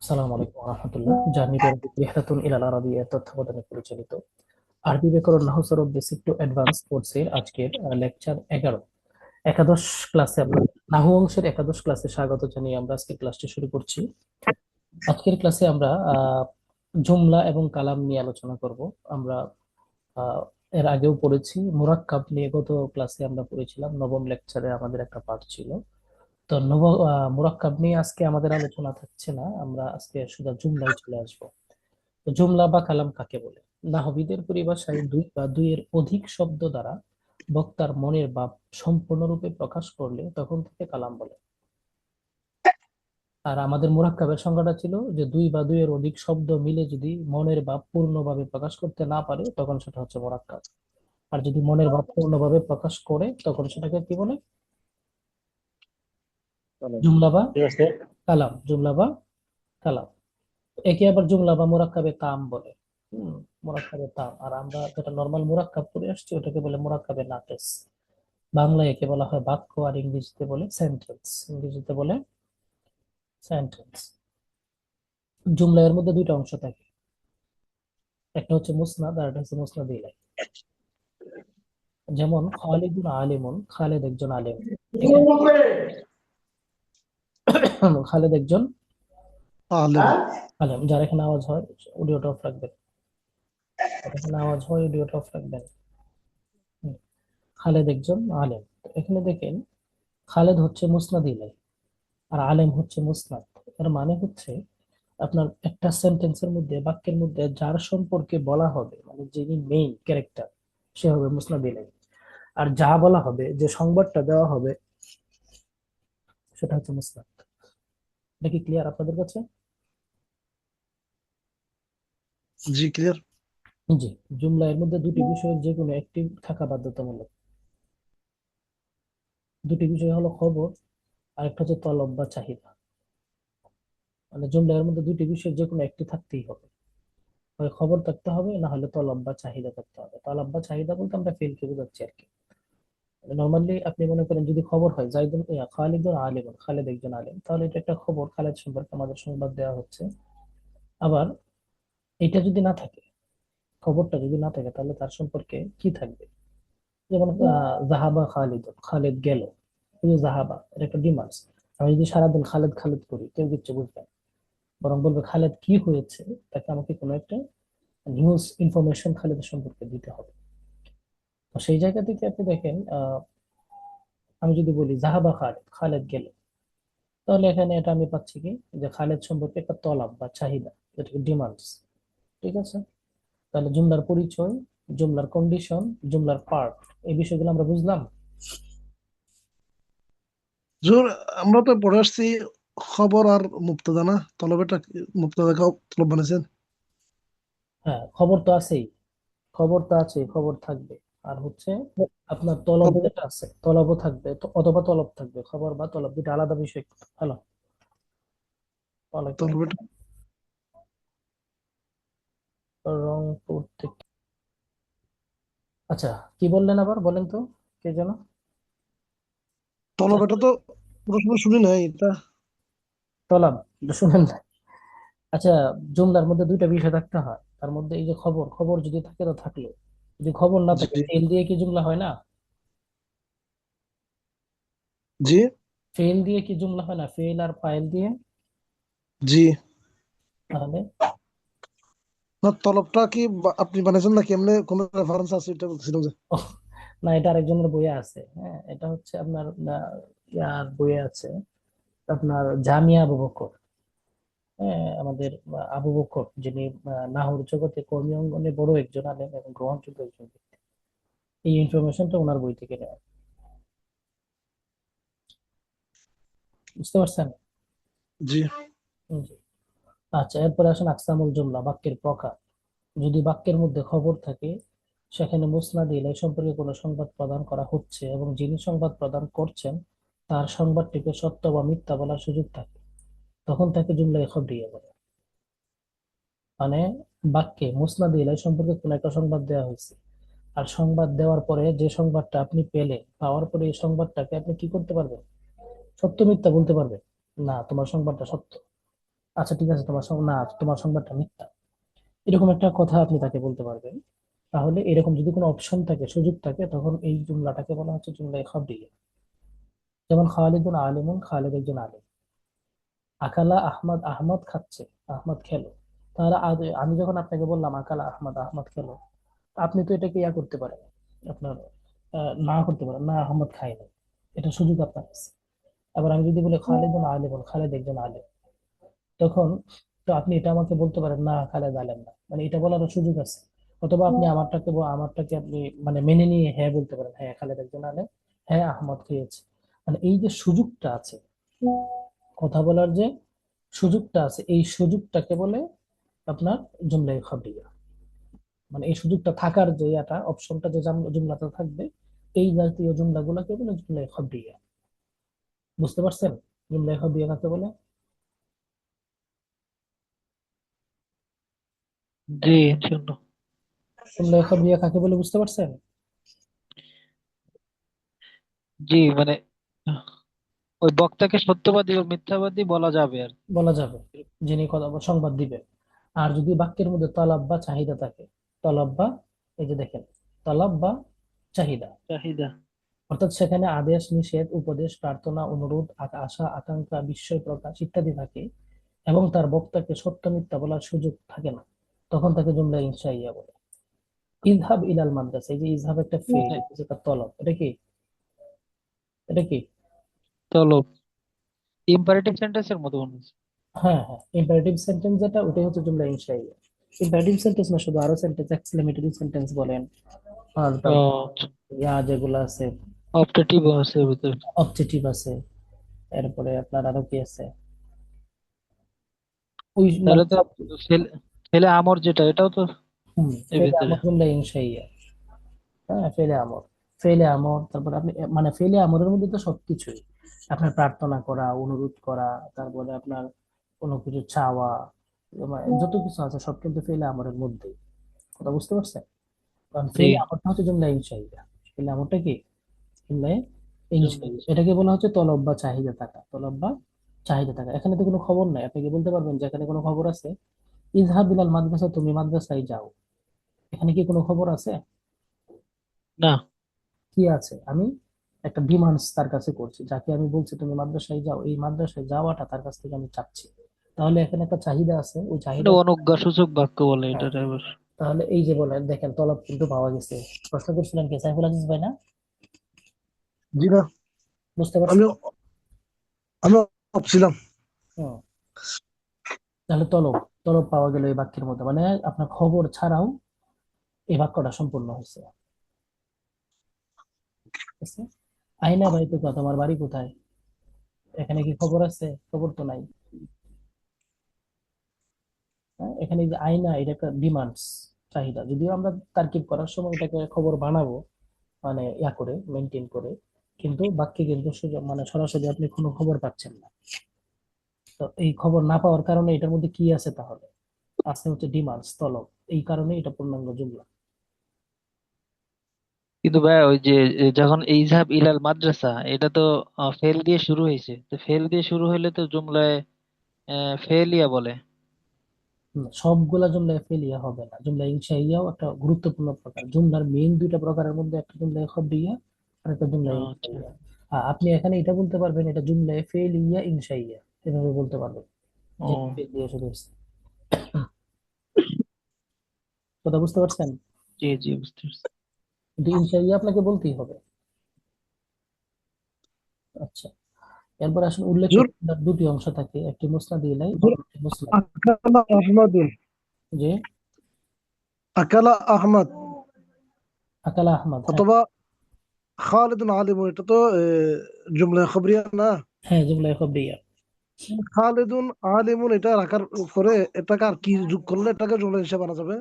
আসসালামু আলাইকুম ওয়া রাহমাতুল্লাহ। জার্নি টু আরবিক রিহলাতুন ইলাল আরাবিয়া তত্ত্বাবধানে পরিচালিত আরবি ব্যাকরণ নাহু সরফ বেসিক টু অ্যাডভান্স কোর্সের আজকের লেকচার 11 একাদশ ক্লাসে আপনাদের নাহু অংশের একাদশ ক্লাসে স্বাগত জানিয়ে আমরা আজকে ক্লাসটি শুরু করছি। আজকের ক্লাসে আমরা জুমলা এবং কালাম নিয়ে আলোচনা করব। আমরা আহ, এর আগেও পড়েছি মুরাক্কাব নিয়ে, গত ক্লাসে আমরা পড়েছিলাম, নবম লেকচারে আমাদের একটা পাঠ ছিল। তো মুরাক্কাব নিয়ে আজকে আমাদের আলোচনা থাকছে না, আমরা আজকে শুধু জুমলায় চলে আসবো। তো জুমলা বা কালাম কাকে বলে? নাহবিদের পরিভাষায় দুই বা দুইয়ের অধিক শব্দ দ্বারা বক্তার মনের ভাব সম্পূর্ণরূপে প্রকাশ করলে তখন তাকে কালাম বলে। আর আমাদের মুরাক্কাবের সংজ্ঞাটা ছিল যে দুই বা দুইয়ের অধিক শব্দ মিলে যদি মনের ভাব পূর্ণভাবে প্রকাশ করতে না পারে তখন সেটা হচ্ছে মুরাক্কাব। আর যদি মনের ভাব পূর্ণভাবে প্রকাশ করে তখন সেটাকে কি বলে? চলো, জুমলা বা ঠিক আছে। কালাম। জুমলা বা কালাম। একে আবার জুমলা বা মুরাক্কাবে তাম বলে। হম মুরাক্কাবে তাম। আর আমরা যেটা নর্মাল মুরাক্কাব করে আসছি ওটাকে বলে মুরাক্কাবে নাকিস। বাংলায় একে বলা হয় বাক্য, আর ইংরেজিতে বলে সেন্টেন্স। ইংরেজিতে বলে সেন্টেন্স। জুমলা এর মধ্যে দুইটা অংশ থাকে, একটা হচ্ছে মুসনাদ আর একটা হচ্ছে মুসনাদ ইলাই। যেমন খালিদুন আলিমুন, খালেদ একজন আলেম। এখানে খালেদ একজন আলেম। আলেম। যার এখানে আওয়াজ হয় অডিওটা অফ রাখবেন। যার এখানে আওয়াজ হয় অডিওটা অফ রাখবেন। হুম, খালেদ একজন আলেম। তো এখানে দেখেন, খালেদ হচ্ছে মুসনাদ ইলাই আর আলেম হচ্ছে মুসনাদ। এর মানে হচ্ছে আপনার একটা সেন্টেন্সের মধ্যে, বাক্যের মধ্যে যার সম্পর্কে বলা হবে, মানে যিনি মেইন ক্যারেক্টার, সে হবে মুসনাদ ইলাই। আর যা বলা হবে, যে সংবাদটা দেওয়া হবে, সেটা হচ্ছে মুসনাদ। এটা কি ক্লিয়ার আপনাদের কাছে? জি, ক্লিয়ার। জি। জুমলা এর মধ্যে দুটি বিষয়ের যে কোনো একটি থাকা বাধ্যতামূলক। দুটি বিষয় হলো খবর আর একটা হচ্ছে তলব বা চাহিদা। মানে জুমলা এর মধ্যে দুটি বিষয়ের যে কোনো একটি থাকতেই হবে। হয় খবর থাকতে হবে, না হলে তলব বা চাহিদা থাকতে হবে। তলব বা চাহিদা বলতে আমরা ফিলকে বোঝাচ্ছি আর কি। নর্মালি আপনি মনে করেন যদি খবর হয় জাইদুন খালিদুন আলিমুন, খালেদ একজন আলিম, তাহলে এটা একটা খবর, খালেদ সম্পর্কে আমাদের সংবাদ দেওয়া হচ্ছে। আবার এটা যদি না থাকে, খবরটা যদি না থাকে, তাহলে তার সম্পর্কে কি থাকবে? যেমন জাহাবা খালিদুন, খালেদ গেল। এই যে জাহাবা, এটা একটা ডিমান্ডস। আমি যদি সারাদিন খালেদ খালেদ করি, কেউ কিচ্ছু বুঝবে না। বরং বলবে খালেদ কি হয়েছে, তাকে আমাকে কোনো একটা নিউজ ইনফরমেশন খালেদের সম্পর্কে দিতে হবে। তো সেই জায়গা থেকে আপনি দেখেন, আমি যদি বলি জাহাবা খালেদ, খালেদ গেল, তাহলে এখানে এটা আমি পাচ্ছি কি, যে খালেদ সম্পর্কে একটা তলব বা চাহিদা, যেটাকে ডিমান্ডস। ঠিক আছে? তাহলে জুমলার পরিচয়, জুমলার কন্ডিশন, জুমলার পার্ট, এই বিষয়গুলো আমরা বুঝলাম। জোর, আমরা তো পড়ে আসছি খবর আর মুক্তদা, না তলবেটা? মুক্তদাকে তলব বানাইছেন। হ্যাঁ, খবর তো আছেই। খবর তো আছে, খবর থাকবে। আর হচ্ছে আপনার তলব খবর যেটা আছে, তলবও থাকবে, তো অথবা তলব থাকবে। খবর বা তলব দুটো আলাদা বিষয়। হ্যালো, ওয়ালাইকুম তলবেটা আসসালাম। রংপুর থেকে। আচ্ছা, কি বললেন আবার বলেন তো, কে যেন? তলবেটা তো পুরো সময় শুনি নাই এটা। তলব, শুনেন না? আচ্ছা, জুমলার মধ্যে দুইটা বিষয় থাকতে হয়। তার মধ্যে এই যে খবর, খবর যদি থাকে তো থাকলো। যদি খবর না থাকে, জি, ফেল দিয়ে কি জুমলা হয় না? জি, ফেল দিয়ে কি জুমলা হয় না? ফেল আর ফাইল দিয়ে। জি। তাহলে না, তলবটা কি আপনি বানাইছেন নাকি এমনি কোন রেফারেন্স আছে এটা বলছিলাম যে। ওহ, না, এটা আরেকজনের বইয়ে আছে। হ্যাঁ, এটা হচ্ছে আপনার ইয়ার বইয়ে আছে, আপনার জামিয়া আবু বকর। হ্যাঁ, আমাদের আবু বকর, যিনি নাহর জগতে কর্মী অঙ্গনে বড় একজন আলেম এবং গ্রহণযোগ্য একজন ব্যক্তি। এই ইনফরমেশনটা ওনার বই থেকে নেওয়া। বুঝতে পারছেন? জি। জি। আচ্ছা, এরপরে আসেন আকসামুল জুমলা, বাক্যের প্রকার। যদি বাক্যের মধ্যে খবর থাকে, সেখানে মুসনাদ ইলাই সম্পর্কে কোনো সংবাদ প্রদান করা হচ্ছে এবং যিনি সংবাদ প্রদান করছেন তার সংবাদটিকে সত্য বা মিথ্যা বলার সুযোগ থাকে, তখন তাকে জুমলায়ে খবরিয়া বলে। মানে বাক্যে মুসনাদ ইলাই সম্পর্কে কোনো একটা সংবাদ দেওয়া হয়েছে, আর সংবাদ দেওয়ার পরে যে সংবাদটা আপনি পেলেন, পাওয়ার পরে এই সংবাদটাকে আপনি কি করতে পারবেন? সত্য মিথ্যা বলতে পারবেন না, তোমার সংবাদটা সত্য। আচ্ছা ঠিক আছে, তোমার সংবাদটা মিথ্যা, এরকম একটা কথা আপনি তাকে বলতে পারবেন। তাহলে এরকম যদি কোনো অপশন থাকে, সুযোগ থাকে, তখন এই জুমলাটাকে বলা হচ্ছে জুমলাই খাবরিয়া। যেমন খালিদুন আলিমুন, খালিদ একজন আলিম। আকালা আহমদ, আহমদ খাচ্ছে, আহমদ খেলো। তাহলে আমি যখন আপনাকে বললাম আকালা আহমদ, আহমদ খেলো, আপনি তো এটাকে ইয়া করতে পারেন, আপনার না করতে পারেন না, আহমদ খায়নি, এটা সুযোগ আপনার কাছে। আবার আমি যদি বলি খালিদুন আলিমুন, খালেদ একজন আলিম, তখন তো আপনি এটা আমাকে বলতে পারেন না, খালেদ আলেম না, মানে এটা বলার সুযোগ আছে। অথবা আপনি আমারটাকে আপনি মানে মেনে নিয়ে হ্যাঁ বলতে পারেন, হ্যাঁ খালেদ একজন আলেম, হ্যাঁ আহমদ খেয়েছে। মানে এই যে সুযোগটা আছে, কথা বলার যে সুযোগটা আছে, এই সুযোগটাকে বলে আপনার জুমলাই খাবরিয়া। মানে এই সুযোগটা থাকার যে একটা অপশনটা যে জুমলাতে থাকবে, এই জাতীয় জুমলাগুলোকে বলে জুমলাই খাবরিয়া। বুঝতে পারছেন জুমলাই খাবরিয়া কাকে বলে? জি, ইনশাল্লাহ। জুমলাই খাবরিয়া কাকে বলে বুঝতে পারছেন? জি, মানে ওই বক্তাকে সত্যবাদী ও মিথ্যাবাদী বলা যাবে আর কি। বলা যাবে, যিনি কথা সংবাদ দিবেন। আর যদি বাক্যের মধ্যে তলব বা চাহিদা থাকে, তলব বা, এই যে দেখেন, তলব বা চাহিদা, চাহিদা। অর্থাৎ সেখানে আদেশ নিষেধ, উপদেশ, প্রার্থনা, অনুরোধ, আশা আকাঙ্ক্ষা, বিস্ময় প্রকাশ ইত্যাদি থাকে, এবং তার বক্তাকে সত্য মিথ্যা বলার সুযোগ থাকে না, তখন তাকে জুমলা ইনশাইয়া বলে। ইযহাব ইলাল মাদ্রাসা, এই যে ইযহাব একটা ফেল, মানে যেটা তলব, এটা কি? এটা কি? তলব ইম্পারেটিভ সেন্টেন্সের মতো মনে হচ্ছে। হ্যাঁ হ্যাঁ, ইম্পারেটিভ সেন্টেন্স যেটা, ওটাই হচ্ছে জুমলা ইনশাইয়া। ইম্পারেটিভ সেন্টেন্স না, শুধু আরো সেন্টেন্স, এক্সক্লেমেটরি সেন্টেন্স বলেন, আর ও, তারপর ইয়া যেগুলো আছে, অপটেটিভ আছে ভিতরে। অবজেক্টিভ আছে, এরপরে আপনার আরো কি আছে, ওই তাহলে মানে তো সব। ছেলে ছেলে আমর যেটা, এটাও তো এর ফেলে ভিতরে। আমর জুমলা ইনশাইয়া। হ্যাঁ, ফেলে আমর, ফেলে আমর, তারপর আপনি মানে ফেলে আমরের মধ্যে তো সবকিছুই, আপনার প্রার্থনা করা, অনুরোধ করা, তারপরে আপনার কোনো কিছু চাওয়া, মানে যত কিছু আছে সব কিন্তু ফেলে আমরের মধ্যেই। কথা বুঝতে পারছেন? কারণ জি, ফেলে আমরটা হচ্ছে জুমলা ইনশাইয়া। ফেলে আমরটা কি? জুমলা জুমলা ইনশাইয়া, এটাকে বলা হচ্ছে তলব বা চাহিদা থাকা, তলব বা চাহিদা থাকা। এখানে তো কোনো খবর নাই, আপনি কি বলতে পারবেন যে এখানে কোনো খবর আছে? ইজহাব বিলাল মাদ্রাসা, তুমি মাদ্রাসায় যাও, এখানে কি কোনো খবর আছে? না। কি আছে? আমি একটা ডিমান্ডস তার কাছে করছি, যাকে আমি বলছি তুমি মাদ্রাসায় যাও, এই মাদ্রাসায় যাওয়াটা তার কাছ থেকে আমি চাচ্ছি। তাহলে এখানে একটা চাহিদা আছে, ওই এটা চাহিদা। অনুজ্ঞাসূচক বাক্য বলে এটা হ্যাঁ, আবার। তাহলে এই যে বলেন, দেখেন তলব কিন্তু পাওয়া গেছে। প্রশ্ন করছিলেন কি সাইফুল আজিজ ভাই না? জি না, বুঝতে পারছেন? আমিও আমিও ভাবছিলাম। হুম, তাহলে তলব, তলব পাওয়া গেল এই বাক্যের মধ্যে, মানে আপনার খবর ছাড়াও এই বাক্যটা সম্পূর্ণ হয়েছে। ঠিক আছে? আইনা ভাই, তো তোমার বাড়ি কোথায়? এখানে কি খবর আছে? খবর তো নাই। হ্যাঁ, এখানে যে আয়না, এটা একটা ডিমান্ডস, চাহিদা, যদিও আমরা তারকিব করার সময় এটাকে খবর বানাবো, মানে ইয়া করে মেনটেন করে, কিন্তু বাক্যে কিন্তু মানে সরাসরি আপনি কোনো খবর পাচ্ছেন না। তো এই খবর না পাওয়ার কারণে এটার মধ্যে কি আছে তাহলে? আছে হচ্ছে ডিমান্ডস, তলব। এই কারণে এটা পূর্ণাঙ্গ জুমলা। কিন্তু ভাই ওই যে যখন ইযহাব ইলাল মাদ্রাসা, এটা তো ফেল দিয়ে শুরু হয়েছে, তো ফেল দিয়ে শুরু হলে তো জুমলায় ফেলিয়া বলে। সবগুলা জুমলায় ফেলিয়া হবে না, জুমলা ইনশাইয়াও একটা গুরুত্বপূর্ণ প্রকার। জুমলার মেইন দুইটা প্রকারের মধ্যে একটা জুমলা খবরিয়া আর একটা জুমলা আচ্ছা। ইনশাইয়া। আপনি এখানে এটা বলতে পারবেন, এটা জুমলায় ফেলিয়া ইনশাইয়া, এভাবে বলতে পারবেন, যে ও, ফেল দিয়ে শুরু হয়েছে। কথা বুঝতে পারছেন? জি জি, বুঝতে পারছি। কিন্তু ইনশাইয়া আপনাকে বলতেই হবে। আচ্ছা, এরপর আসলে উল্লেখ্য হুজুর, জুমলার দুটি অংশ থাকে, একটি মুসনাদ ইলাই, হুজুর, অন্যটি মুসনাদ। আকালা আহমদুন, যে আকালা আহমদ আকালা আহমদ, হ্যাঁ। অথবা খালিদুন আলিমুন, এটা তো জুমলা খবরিয়া না। হ্যাঁ, জুমলা খবরিয়া। খালিদুন আলিমুন এটা রাখার পরে এটাকে আর কি যোগ করলে এটাকে জুমলা হিসেবে বানা যাবে?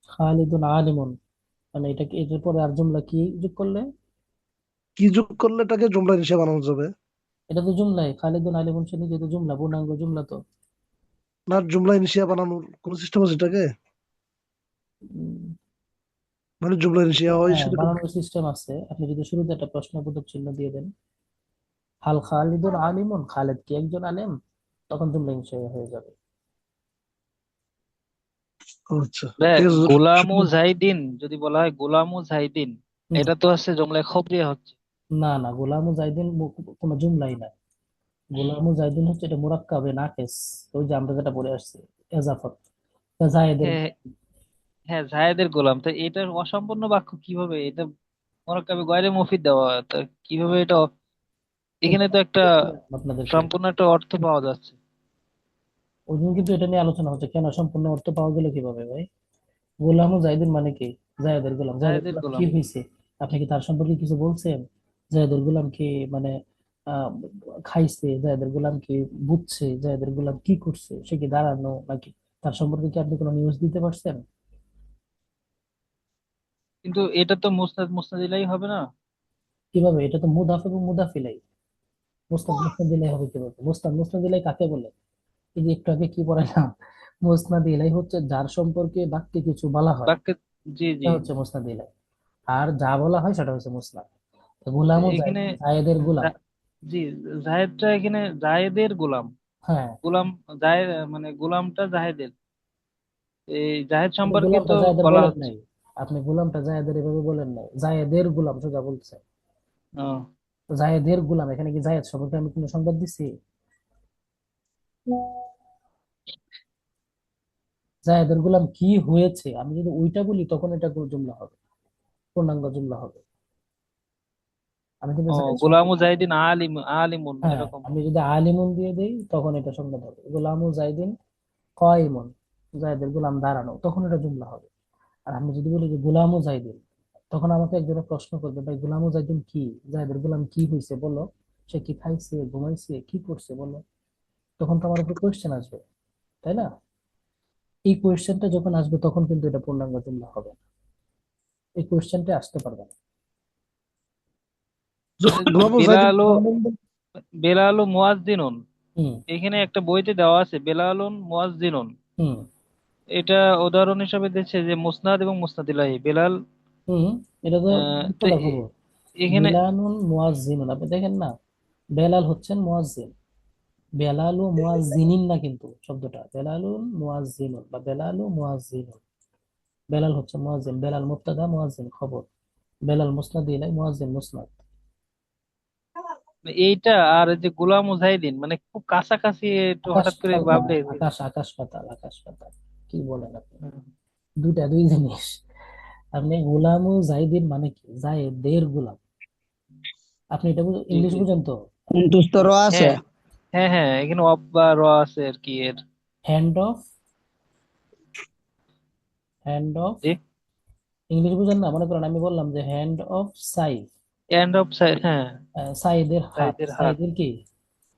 খালিদুন আলিমুন, মানে এটাকে এটার পরে আর জুমলা কি যোগ করলে? কি যোগ করলে এটাকে জুমলা হিসেবে বানানো যাবে? এটা তো জুমলাই, খালিদুন আলিমুন সে নিজে তো জুমলা, পূর্ণাঙ্গ জুমলা তো। না, জুমলা হিসেবে বানানোর কোন সিস্টেম আছে এটাকে? উম, মানে জুমলা হিসেবে হয় হ্যাঁ, সেরকম? বানানোর সিস্টেম আছে। আপনি যদি শুরুতে একটা প্রশ্নবোধক চিহ্ন দিয়ে দেন, হাল খালিদুন আলিমুন, খালেদ কি একজন আলেম? তখন জুমলা ইনশাইয়া হয়ে যাবে। আচ্ছা, দেখ, ঠিক আছে গোলামু শুনুন। জাইদিন যদি বলা হয় গোলামু জাইদিন, হুম, এটা তো হচ্ছে জুমলায় খবরিয়া হচ্ছে। না না, গোলাম মুজাহিদিন কোনো জুমলাই না। গোলাম মুজাহিদিন হচ্ছে এটা মুরাক্কাবে নাকেস, ওই যে আমরা যেটা পড়ে আসছি, এজাফত, জায়েদের। হ্যাঁ, হ্যাঁ, জায়েদের গোলাম, তো এটার অসম্পূর্ণ বাক্য কিভাবে এটা মুরাক্কাবে গয়রে মুফিদ দেওয়া হয়, তা কিভাবে এটা এখানে তো একটা আপনাদেরকে সম্পূর্ণ একটা অর্থ পাওয়া যাচ্ছে। ওই দিন কিন্তু এটা নিয়ে আলোচনা হচ্ছে, কেন সম্পূর্ণ অর্থ পাওয়া গেল কিভাবে ভাই? গোলাম মুজাহিদিন মানে কি? জায়েদের গোলাম। জায়েদের জায়েদের গোলাম কি গোলাম। হয়েছে? আপনি কি তার সম্পর্কে কিছু বলছেন? জায়েদের গোলাম কি মানে আহ খাইছে? জায়েদের গোলাম কি বুঝছে? জায়েদের গোলাম কি করছে? সে কি দাঁড়ানো নাকি? তার সম্পর্কে কি আপনি কোনো নিউজ দিতে পারছেন? কিন্তু এটা তো মুসনাদ মুসনাদিলাই হবে না। কিভাবে? এটা তো মুদাফ এবং মুদাফিলাই। মুস্তাদ মুস্তাদ ইলাই হবে কিভাবে? মুস্তাদ মুস্তাদ ইলাই কাকে বলে? এই যে একটু আগে কি পড়াইলাম, মুসনাদ ইলাই হচ্ছে যার সম্পর্কে বাক্যে কিছু বলা হয়, বাক্যে, জি এটা জি। হচ্ছে মুসনাদ ইলাই। আর যা বলা হয় সেটা হচ্ছে মুসনাদ। তো গোলাম ও এখানে জায়েদের গোলাম। জা- জি, জাহেদটা এখানে জায়েদের গোলাম। হ্যাঁ, গোলাম জাহেদ, মানে গোলামটা জাহেদের, এই জাহেদ আপনি সম্পর্কে গোলামটা তো জায়েদের বলা বলেন হচ্ছে। নাই। আপনি গোলামটা জায়েদের এভাবে বলেন নাই, জায়েদের গোলাম সোজা বলছে। ও, তো জায়েদের গোলাম, এখানে কি জায়েদ সম্পর্কে আমি কোনো সংবাদ দিচ্ছি? জায়েদের গোলাম কি হয়েছে আমি যদি ওইটা বলি, তখন এটা জুমলা হবে, পূর্ণাঙ্গ জুমলা হবে। আমি কিন্তু ও, জায়েদ গোলামু সম্পর্কে, জাহিদিন আলিমুন হ্যাঁ, এরকম। আমি যদি আলিমুন দিয়ে দেই তখন এটা সংবাদ হবে। গোলামু জাইদিন কয়মন, জায়দের গোলাম দাঁড়ানো, তখন এটা জুমলা হবে। আর আমি যদি বলি যে গোলামু জাইদিন, তখন আমাকে একজনে প্রশ্ন করবে, ভাই গোলামু জাইদিন কি? জায়দের গোলাম কি হয়েছে বলো? সে কি খাইছে, ঘুমাইছে, কি করছে বলো? তখন তো আমার উপর কোয়েশ্চেন আসবে, তাই না? এই কোয়েশ্চেনটা যখন আসবে তখন কিন্তু এটা পূর্ণাঙ্গ জুমলা হবে না। এই কোয়েশ্চেনটা আসতে পারবে না। গোলাম জাহিদ বেলালু বেলালু মুয়াজ্জিনুন, হুম, এখানে একটা বইতে দেওয়া আছে বেলালুন মুয়াজ্জিনুন। হুম, এটা উদাহরণ হিসাবে দিচ্ছে যে মুসনাদ এবং মুসনাদিলাহি বেলাল। হুম, এটা তো তো মুবতাদা খবর। এখানে বিলালুন মুয়াজ্জিনুন, আপনি দেখেন না, বেলাল হচ্ছেন মুয়াজ্জিন। বেলালু মুয়াজ্জিনিন না, কিন্তু শব্দটা বেলালুন মুয়াজ্জিনুন বা বেলালু মুয়াজ্জিনুন। বেলাল হচ্ছে মুয়াজ্জিন, বেলাল মুবতাদা, মুয়াজ্জিন খবর। বেলাল মুসনাদ ইলাই, মুয়াজ্জিন মুসনাদ। এইটা আর এই যে গোলাম মুজাহিদিন মানে খুব কাছাকাছি, একটু আকাশ হঠাৎ করে না, ভাবলে আকাশ আকাশ পাতাল, আকাশ পাতাল। কি বলেন আপনি? হুম, দুটা দুই জিনিস। আপনি গোলামু জাইদিন মানে কি? জায়েদের গোলাম। আপনি এটা জি ইংলিশ জি। বুঝেন তো? সন্তুষ্ট র আছে। হ্যাঁ, হ্যাঁ, হ্যাঁ, এখানে অফ বা র আছে আর কি এর। Hand of, hand of. G, English বুঝেন না? মনে করেন আমি বললাম যে hand of Saif, end of side, হ্যাঁ। সাইদের হাত, সাইদের হাত। সাইদের কি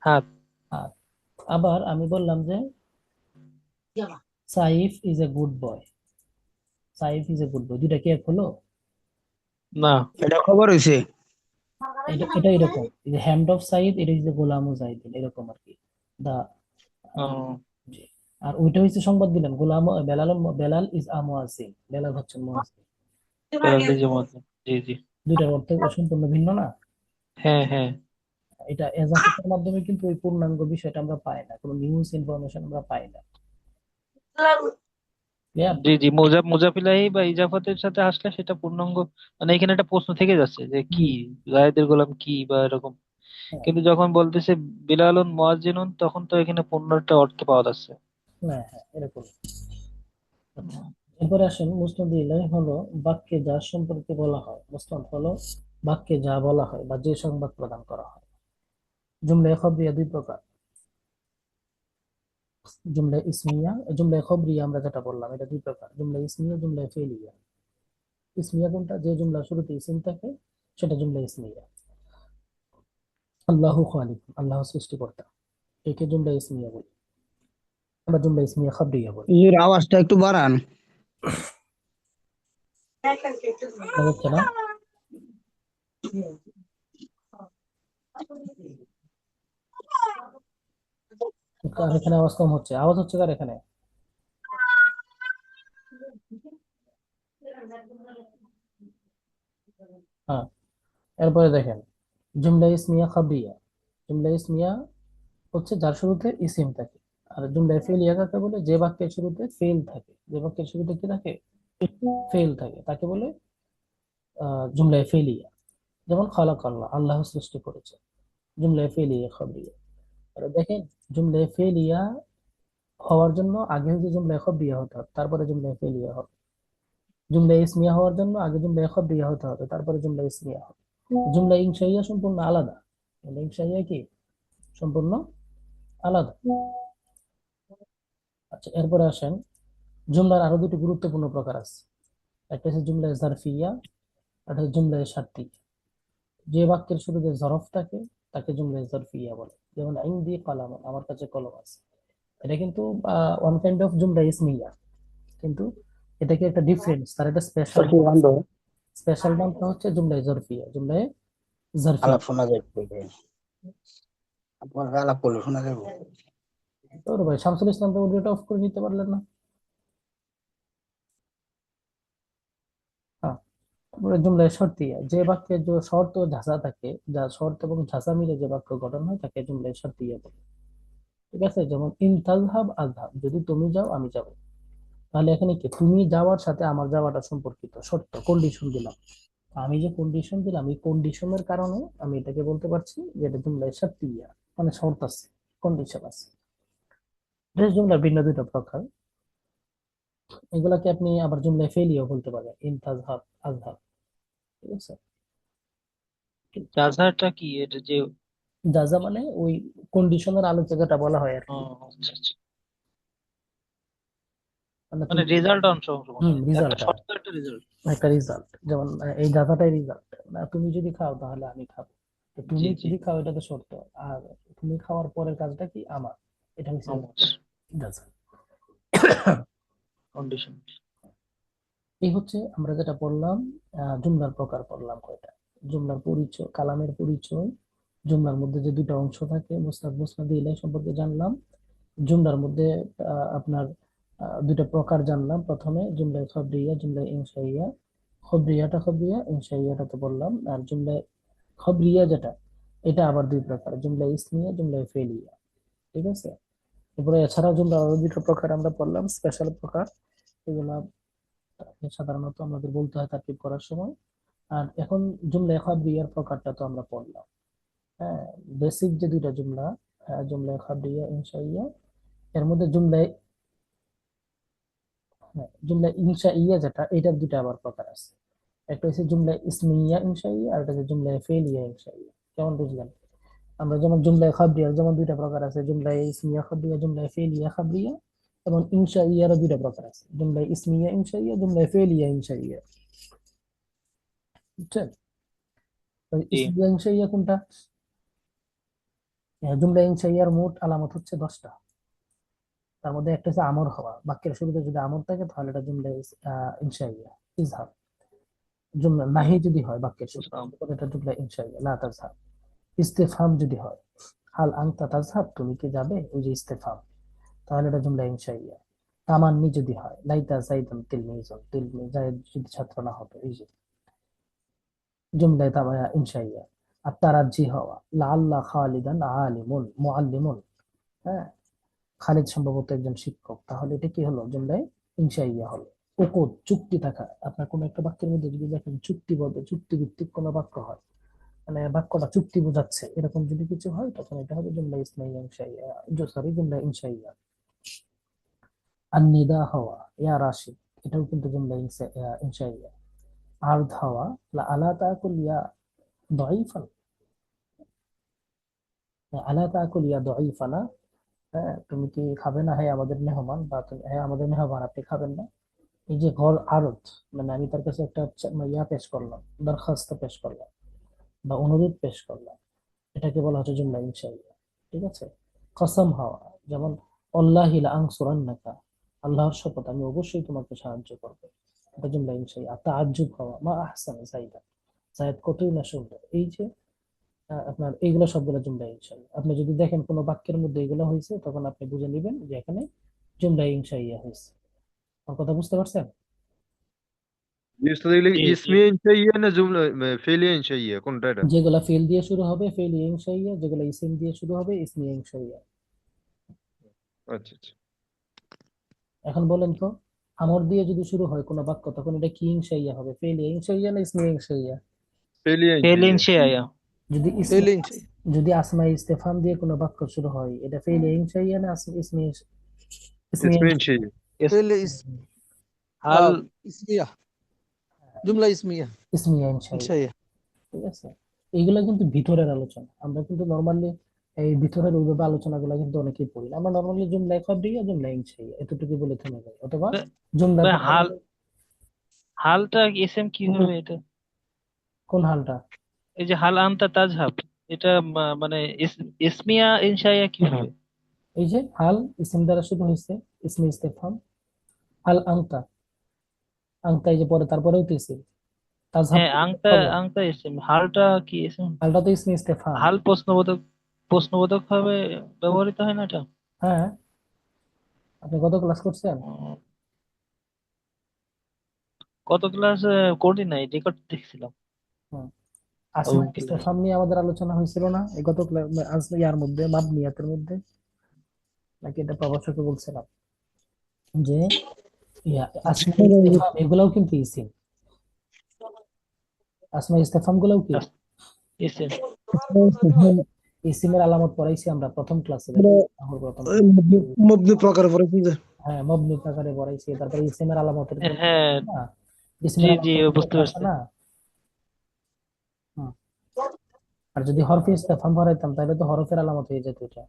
হাত। হাত। আবার আমি বললাম যে Saif is a good boy, Saif is a good boy, দুইটা কি এক হলো? না। এটা খবর হয়েছে। এটা এটা এরকম, যে হ্যান্ড অফ সাইদ, এটা হচ্ছে গোলাম মুজাহিদিন, এরকম আর কি। দা ও, আর ওইটা হচ্ছে সংবাদ দিলেন, গোলাম বেলাল, বেলাল ইজ আ মুয়াজ্জিন, বেলাল হচ্ছেন মুয়াজ্জিন। বেলাল জমাতে। জি জি। দুইটার অর্থ সম্পূর্ণ ভিন্ন না? হ্যাঁ, হ্যাঁ। এটা এজাহারের মাধ্যমে কিন্তু ওই পূর্ণাঙ্গ বিষয়টা আমরা পাই না, কোনো নিউজ ইনফরমেশন আমরা পাই না। ক্লিয়ার? জি জি, মুজাফিলাহি বা ইজাফতের সাথে আসলে সেটা পূর্ণাঙ্গ, মানে এখানে একটা প্রশ্ন থেকে যাচ্ছে যে কি হুম, জায়েদের গোলাম কি বা এরকম। হ্যাঁ, কিন্তু যখন বলতেছে বিলালুন মুয়াজ্জিনুন, তখন তো এখানে পূর্ণ একটা অর্থ পাওয়া যাচ্ছে। হ্যাঁ, হ্যাঁ, এরকম। আচ্ছা, এরপরে আসেন, মুসনাদ ইলাহি হলো বাক্যে যা সম্পর্কে বলা হয়। মুসনাদ হলো বাক্যে যা বলা হয় বা যে সংবাদ প্রদান করা হয়। জুমলা খবরিয়া দুই প্রকার, জুমলা ইসমিয়া, জুমলা খবরিয়া আমরা যেটা বললাম এটা দুই প্রকার, জুমলা ইসমিয়া, জুমলা ফেলিয়া। ইসমিয়া কোনটা? যে জুমলা শুরুতে ইসিম থাকে, সেটা জুমলা ইসমিয়া। আল্লাহু খালিক, আল্লাহ সৃষ্টিকর্তা, একে জুমলা ইসমিয়া বলি। আমরা জুমলা ইসমিয়া খবরিয়া বলি। হুজুর আওয়াজটা একটু বাড়ান। শোনা যাচ্ছে না? কার এখানে আওয়াজ কম হচ্ছে? আওয়াজ হচ্ছে কার এখানে? হ্যাঁ, এরপরে দেখেন জুমলা ইসমিয়া খবরিয়া। জুমলা ইসমিয়া হচ্ছে যার শুরুতে ইসিম থাকে। আর জুমলায় ফেলিয়া কাকে বলে? যে বাক্যের শুরুতে ফেল থাকে, যে বাক্যের শুরুতে কি থাকে? ফেল থাকে, তাকে বলে জুমলায় ফেলিয়া। যেমন খালাকাল্লাহ, আল্লাহ সৃষ্টি করেছে, জুমলায় ফেলিয়া খবরিয়া। আর দেখেন, জুমলায় ফেলিয়া হওয়ার জন্য আগে হচ্ছে জুমলায় খবরিয়া হতে হবে, তারপরে জুমলায় ফেলিয়া হবে। জুমলায় ইসমিয়া হওয়ার জন্য আগে জুমলায় খবরিয়া হতে হবে, তারপরে জুমলায় ইসমিয়া হবে। জুমলা ইনশাইয়া সম্পূর্ণ আলাদা। জুমলা ইনশাইয়া কি সম্পূর্ণ আলাদা। আচ্ছা, এরপরে আসেন, জুমলার আরো দুটি গুরুত্বপূর্ণ প্রকার আছে। একটা হচ্ছে জুমলায় জারফিয়া, একটা হচ্ছে জুমলায় শার্তিয়া। যে বাক্যের শুরুতে জরফ থাকে তাকে জুমলায় জারফিয়া বলে। যেমন ইনদি কলাম, আমার কাছে কলম আছে। এটা কিন্তু ওয়ান কাইন্ড অফ জুমলা ইসমিয়া, কিন্তু এটাকে একটা ডিফারেন্স, তার একটা স্পেশাল নাম আছে। স্পেশাল নামটা হচ্ছে জুমলায় জরফিয়া, জুমলায় জারফিয়া। আলাপ শোনা যাবে, আপনার আলাপ করলে শোনা যাবে। তোর ভাই শামসুল ইসলাম তো অডিওটা অফ করে নিতে পারলেন না? হ্যাঁ। তারপরে জুমলায় শর্তিয়া, যে বাক্যে যে শর্ত ও ঝাঁসা থাকে, যা শর্ত এবং ঝাঁসা মিলে যে বাক্য গঠন হয় তাকে জুমলায় শর্তিয়া বলে। ঠিক আছে? যেমন ইন তাযহাব আযহাব, যদি তুমি যাও আমি যাব। তাহলে এখানে কি তুমি যাওয়ার সাথে আমার যাওয়াটা সম্পর্কিত, শর্ত, কন্ডিশন দিলাম। আমি যে কন্ডিশন দিলাম, এই কন্ডিশনের কারণে আমি এটাকে বলতে পারছি যে এটা জুমলায় শার্তিয়া, মানে শর্ত আছে, কন্ডিশন আছে। বেশ, জুমলার ভিন্ন দুটো প্রকার। এগুলাকে আপনি আবার জুমলায় ফেলিও বলতে পারেন, ইন তাযহাব আযহাব। ঠিক আছে? জাজারটা কি এটা যে? যা যা মানে ওই কন্ডিশনের আলোকে যেটা বলা হয় আর ও, কি। আচ্ছা আচ্ছা। মানে মানে তুমি, রেজাল্ট অংশ অংশ মনে হয়, একটা রেজাল্ট, শর্ত একটা রেজাল্ট। একটা রেজাল্ট। যেমন এই যাতাটাই রেজাল্ট, না তুমি যদি খাও তাহলে আমি খাবো, তো জি তুমি জি। যদি খাও এটা তো শর্ত। আর তুমি খাওয়ার পরের কাজটা কি আমার, এটা হচ্ছে আমার জাযা। কন্ডিশন। এই হচ্ছে আমরা যেটা পড়লাম, জুমলার প্রকার পড়লাম কয়টা। জুমলার পরিচয়, কালামের পরিচয়, জুমলার মধ্যে যে দুটো অংশ থাকে, মুসনাদ মুসনাদ ইলাই সম্পর্কে জানলাম। জুমলার মধ্যে আপনার দুটো প্রকার জানলাম। প্রথমে জুমলায় খবরিয়া, জুমলায় ইনশাইয়া। খবরিয়াটা খবরিয়া, ইনশাইয়াটা তো বললাম। আর জুমলায় খবরিয়া যেটা, এটা আবার দুই প্রকার, জুমলায় ইসমিয়া, জুমলায় ফেলিয়া। ঠিক আছে? এরপরে এছাড়াও জুমলা আরো দুটো প্রকার আমরা পড়লাম, স্পেশাল প্রকার। এগুলা সাধারণত আমাদের বলতে হয় তারকিব করার সময়। আর এখন জুমলা খাবরিয়ার প্রকারটা তো আমরা পড়লাম। হ্যাঁ, বেসিক যে দুইটা জুমলা, জুমলা খাবরিয়া, ইনশাইয়া, এর মধ্যে জুমলা, হ্যাঁ, জুমলা ইনশাইয়া যেটা, এটার দুইটা আবার প্রকার আছে। একটা হচ্ছে জুমলা ইসমিয়া ইনশাইয়া, আর একটা হচ্ছে জুমলা ফেলিয়া ইনশাইয়া। কেমন বুঝলেন? আমরা যেমন জুমলা খাবরিয়ার যেমন দুইটা প্রকার আছে, জুমলা ইসমিয়া খাবরিয়া, জুমলা ফেলিয়া খাবরিয়া। এবং ইনশাইয়ারও দুইটা প্রকার আছে, জুমলা ইসমিয়া ইনশাইয়া, জুমলা ফেলিয়া ইনশাইয়া। বুঝছেন? তো জি। ইসমিয়া ইনশাইয়া কোনটা? জুমলা ইনশাইয়ার মোট আলামত হচ্ছে 10টা। তার মধ্যে একটা হচ্ছে আমর হওয়া, বাক্যের শুরুতে যদি আমর থাকে তাহলে এটা জুমলা ইনশাইয়া। ইজহার। জুমলা নাহি যদি হয় বাক্যের শুরুতে, বুঝলাম। তখন এটা জুমলা ইনশাইয়া, লা তাজহাব। ইস্তেফহাম যদি হয়, হাল আনতা তাজহাব, তুমি কি যাবে, ওই যে ইস্তেফহাম, তাহলে এটা জুমলা ইনশাইয়া। তামান্নি যদি হয়, লাইতা যাইদান তিলমিজান, তিলমি জায়েদ যদি ছাত্র না হবে, এই যে জুমলা তামায়া ইনশাইয়া। আর তারাজ্জি হওয়া, লাআল্লা খালিদান আলিমুন মুআল্লিমুন, হ্যাঁ, খালিদ সম্ভবত একজন শিক্ষক, তাহলে এটা কি হলো, জুমলায় ইনশাইয়া হলো। উকুদ, চুক্তি থাকা, আপনার কোন একটা বাক্যের মধ্যে যদি দেখেন চুক্তিবদ্ধ, চুক্তি ভিত্তিক কোন বাক্য হয়, মানে বাক্যটা চুক্তি বোঝাচ্ছে, এরকম যদি কিছু হয় তখন এটা হবে জুমলা ইসমাইয়া ইনশাইয়া, সরি, জুমলা ইনশাইয়া। আর নিদা হওয়া, ইয়া রাশিদ, এটাও কিন্তু জুমলা ইনশাইয়া। আরদ হওয়া, লা আলা তাকুল ইয়া দাঈফান, আলা তাকুল ইয়া দাঈফানা, হ্যাঁ, তুমি কি খাবে না, হ্যাঁ আমাদের মেহমান, বা হ্যাঁ আমাদের মেহমান, আপনি খাবেন না। এই যে ঘর আরত, মানে আমি তার কাছে একটা ইয়া পেশ করলাম, দরখাস্ত পেশ করলাম বা অনুরোধ পেশ করলাম, এটাকে বলা হচ্ছে জুমলা ইনশাইয়া। ঠিক আছে? কসম হওয়া, যেমন আল্লাহি লা আনসুরান্নাকা, আল্লাহর শপথ আমি অবশ্যই তোমাকে সাহায্য করব, এটা জুমলা ইনশাইয়া। আর তাআজ্জুব হওয়া, মা আহসানা যায়েদা, যায়েদ কতই না সুন্দর, এই যে আপনার এইগুলো সবগুলো জুমলা ইনশাইয়া। আপনি যদি দেখেন কোনো বাক্যের মধ্যে এগুলো হয়েছে, তখন আপনি বুঝে নেবেন যে এখানে জুমলা ইনশাইয়া হয়েছে। আমার কথা বুঝতে পারছেন? يستاذ يقول لك জি জি اسمية إنشائية না জুমলা فعلية إنشائية কোনটা এটা যেগুলা ফেল দিয়ে শুরু হবে ফেল ইনশাইয়া, যেগুলা ইসিম দিয়ে শুরু হবে ইসমি ইনশাইয়া। আচ্ছা আচ্ছা এখন বলেন তো, আমর দিয়ে যদি শুরু হয় কোনো বাক্য, তখন এটা কি ইনশাইয়া হবে, ফেল ইনশাইয়া না ইসমি ইনশাইয়া? فعلية ফেলিন إنشائية সে আয়া যদি ইসমি, ফেলিং চাই। যদি আসমা ইস্তেফাম দিয়ে কোনো বাক্য শুরু হয়, এটা ফেল ইনশাইয়া না ইসমি ইসমি اسمية ইনশাইয়া? إنشائية ফেলে হাল ইসমিয়া, জুমলা ইসমিয়া ইসমি ইনশাইয়া। ইনশাইয়া। ঠিক আছে, এইগুলা কিন্তু ভিতরের আলোচনা। আমরা কিন্তু নর্মালি এই ভিতরের ওইভাবে আলোচনাগুলো কিন্তু অনেকেই পড়ি না। আমরা নর্মালি জুমলা খাবরিয়া জুমলা ইনশাইয়া এতটুকু বলে থেমে যাই, অথবা জুমলা ভাই, হালটা এসএম কিভাবে এটা? কোন হালটা? এই যে হাল আনতা তাজহাব, এটা মানে ইসমিয়া ইনশাইয়া কিভাবে? এই যে হাল ইসিম দ্বারা শুরু হয়েছে, ইসমি ইস্তেফাম। হাল আংতা, আংতা এই যে পরে, তারপরেও তো ইসিম। তাজহাব হ্যাঁ, তো আংতা খবর, আংতা এসএম, হালটা কি এসএম? হালটা তো ইসমি ইস্তেফাম। হাল প্রশ্নবোধক, প্রশ্নবোধক ভাবে ব্যবহৃত হয় না এটা? হ্যাঁ, আপনি কত ক্লাস করছেন? উম, কত ক্লাস করি নাই, রেকর্ড দেখছিলাম হুম। আসমা ওই ক্লাস। ইস্তেফাম নিয়ে আমাদের আলোচনা হয়েছিল না এই গত আজ ইয়ার মধ্যে, মাবনিয়াতের মধ্যে? নাকি এটা প্রভাষকে বলছিলাম যে আসমা ইস্তেফাম এগুলাও কিন্তু ইসিম, আসমা ইস্তেফাম গুলাও কি এসএম। ইসিমের আলামত পড়াইছি আমরা প্রথম ক্লাসে, প্রথম। মবনি প্রকারে পড়েছি যে হ্যাঁ, মবনি আকারে পড়াইছি, তারপরে ইসিমের আলামতের জন্য হ্যাঁ, না, জি ইসিমের জি, আলামতের বুঝতে আছে পারছি। না? হুম। আর যদি হরফে ইস্তেফাম পড়াইতাম তাহলে তো হরফের আলামত হয়ে যেত এটা।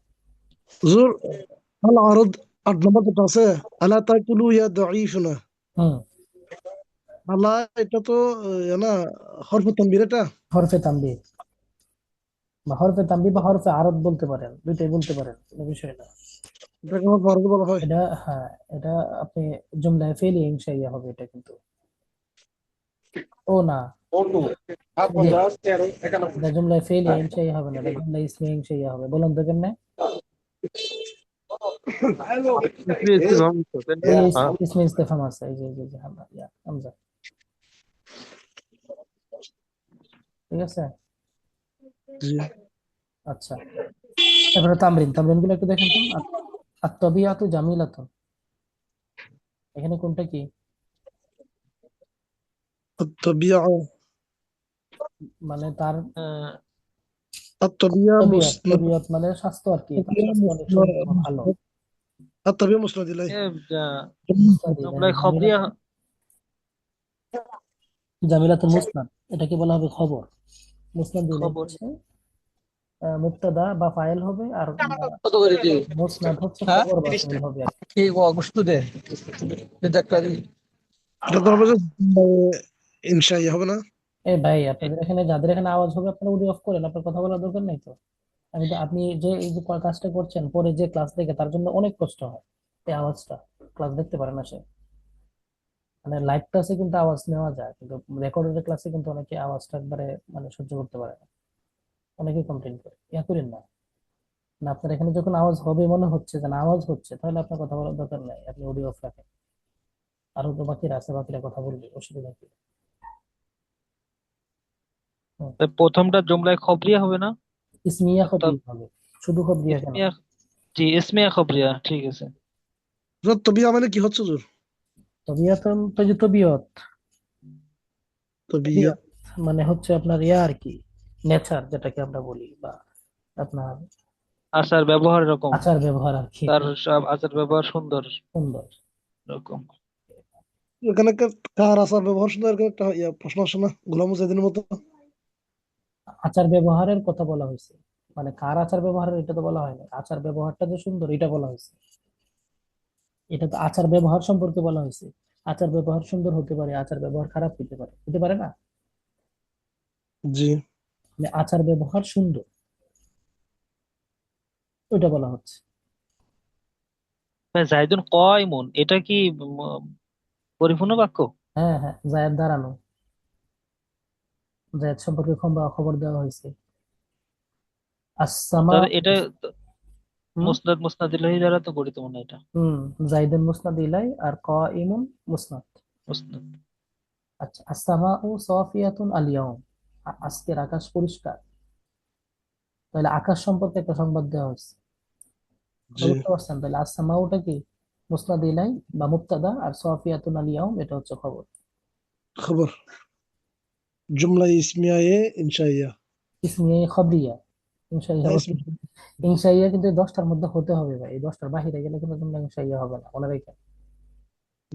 হুজুর আল আরদ ৮ নম্বর যেটা আছে, আলা তাকুলু ইয়া দাঈফুনা, হুম। আলা এটা তো না হরফ তানবীর এটা। হরফে তানবীহ বা হরফে আরদ বলতে পারেন, দুইটাই বলতে পারেন, কোনো বিষয় না। এটাকে হরফ আরদ বলা হয়। এটা, হ্যাঁ, এটা আপনি জুমলায় ফেলি ইনশাইয়া হবে এটা কিন্তু। ও না, জি, এটা জুমলায় ফেলি ইনশাইয়া হবে না, এটা জুমলায় ইসমি ইনশাইয়া হবে। বলুন তো কেমনে? اسمية استفهام তাই না? এই যে হ্যাঁ ইসমি ইস্তেফাম আছে, এই যে হামজা, হামজা। ঠিক আছে, জি। আচ্ছা। এবারে তামরিন গুলো একটু দেখেন তো। আত-তাবিআতু জামিলাতুন, এখানে কোনটা কি? الطبيعة মানে তার الطبيعة তবিয়ত, مسند তবিয়ত মানে স্বাস্থ্য আর কি, তার স্বাস্থ্য অনেক সুন্দর বা ভালো। الطبيعة مسند إليه. মুসনাদি, হ্যাঁ, জুমলায় খবরিয়া। জামিলাতুল মুসনাদ, এটাকে বলা হবে খবর। মুসনাদ দিলে খবর। হচ্ছে মুবতাদা বা ফাইল হবে, আর কত করে দিই? মুসনাদ হচ্ছে হ্যাঁ, খবর বা ফিল হবে আর কি। কি অগস্ট দে ডাক্তারি। এটা তো হবে যে ইনশাআল্লাহ হবে না। এই ভাই, আপনাদের এখানে যাদের এখানে আওয়াজ হবে আপনারা অডিও অফ করেন, আপনার কথা বলার দরকার নাই তো। আমি তো, আপনি যে এই যে কাজটা করছেন পরে যে ক্লাস দেখে, তার জন্য অনেক কষ্ট হয় এই আওয়াজটা, ক্লাস দেখতে পারে না সে। মানে লাইভ ক্লাসে কিন্তু আওয়াজ নেওয়া যায়, কিন্তু রেকর্ডেড ক্লাসে কিন্তু অনেকে আওয়াজটা একবারে মানে সহ্য করতে পারে না, অনেকেই কমপ্লেন করে। ইয়া করেন না, না আপনার এখানে যখন আওয়াজ হবে মনে হচ্ছে যে না আওয়াজ হচ্ছে, তাহলে আপনার কথা বলার দরকার নাই, আপনি অডিও অফ রাখেন। আরো তো বাকিরা আছে, বাকিরা কথা বলবে, অসুবিধা কি? হুম। তো প্রথমটা জুমলায় খবরিয়া হবে না? ইসমিয়া তব খবরিয়া হবে, শুধু খবরিয়া কেন? ইসমিয়া, জি ইসমিয়া খবরিয়া, ঠিক আছে। তবিয়া মানে কি হচ্ছে হুজুর? তবিয়তন তো, যে তবিয়ত, তবিয়া তবিয়ত মানে হচ্ছে আপনার ইয়া আর কি, নেচার যেটাকে আমরা বলি, বা আপনার আচার ব্যবহার এরকম, আচার ব্যবহার আর কি, তার সব আচার ব্যবহার সুন্দর সুন্দর। এরকম। এখানে কার আসার ব্যবহার সুন্দর, এরকম একটা প্রশ্ন আসে না গোলাম মুজাহিদের মতো। আচার ব্যবহারের কথা বলা হয়েছে, মানে কার আচার ব্যবহারের এটা তো বলা হয়নি, আচার ব্যবহারটা যে সুন্দর এটা বলা হয়েছে। এটা তো আচার ব্যবহার সম্পর্কে বলা হয়েছে। আচার ব্যবহার সুন্দর হতে পারে, আচার ব্যবহার খারাপ হতে পারে, হতে পারে না? জি। মানে আচার ব্যবহার সুন্দর, ওইটা বলা হচ্ছে। জাইদুন কয়মুন, এটা কি পরিপূর্ণ বাক্য? হ্যাঁ, হ্যাঁ, জায়েদ দাঁড়ানো, জায়েদ সম্পর্কে খবর দেওয়া হয়েছে। আসসামা, তাহলে এটা হুম, মুসনাদ, মুসনাদ ইলাহি দ্বারা তো গঠিত মনে হয় এটা। হুম, জাইদুন মুসনাদ ইলাই আর ক ইমুন মুসনাদ। মুসনাদ, আচ্ছা, আসসামাউ সাফিয়াতুন আল ইয়াউম, আজকের আকাশ পরিষ্কার। তাহলে আকাশ সম্পর্কে একটা সংবাদ দেওয়া হয়েছে, কথা জি, বুঝতে পারছেন? তাহলে আসসামাউটা কি? মুসনাদ ইলাই বা মুবতাদা, আর সাফিয়াতুন আল ইয়াউম এটা হচ্ছে খবর। খবর। জুমলা ইসমিয়া ইনশাইয়া। ইসমিয়ে খবরিয়া। ইনশাইয়া হ্যাঁ, বলতে- ইনশাইয়া কিন্তু এই 10টার মধ্যে হতে হবে ভাই, এই 10টার বাহিরে গেলে কিন্তু তোমরা ইনশাইয়া হবে না, মনে রেখে।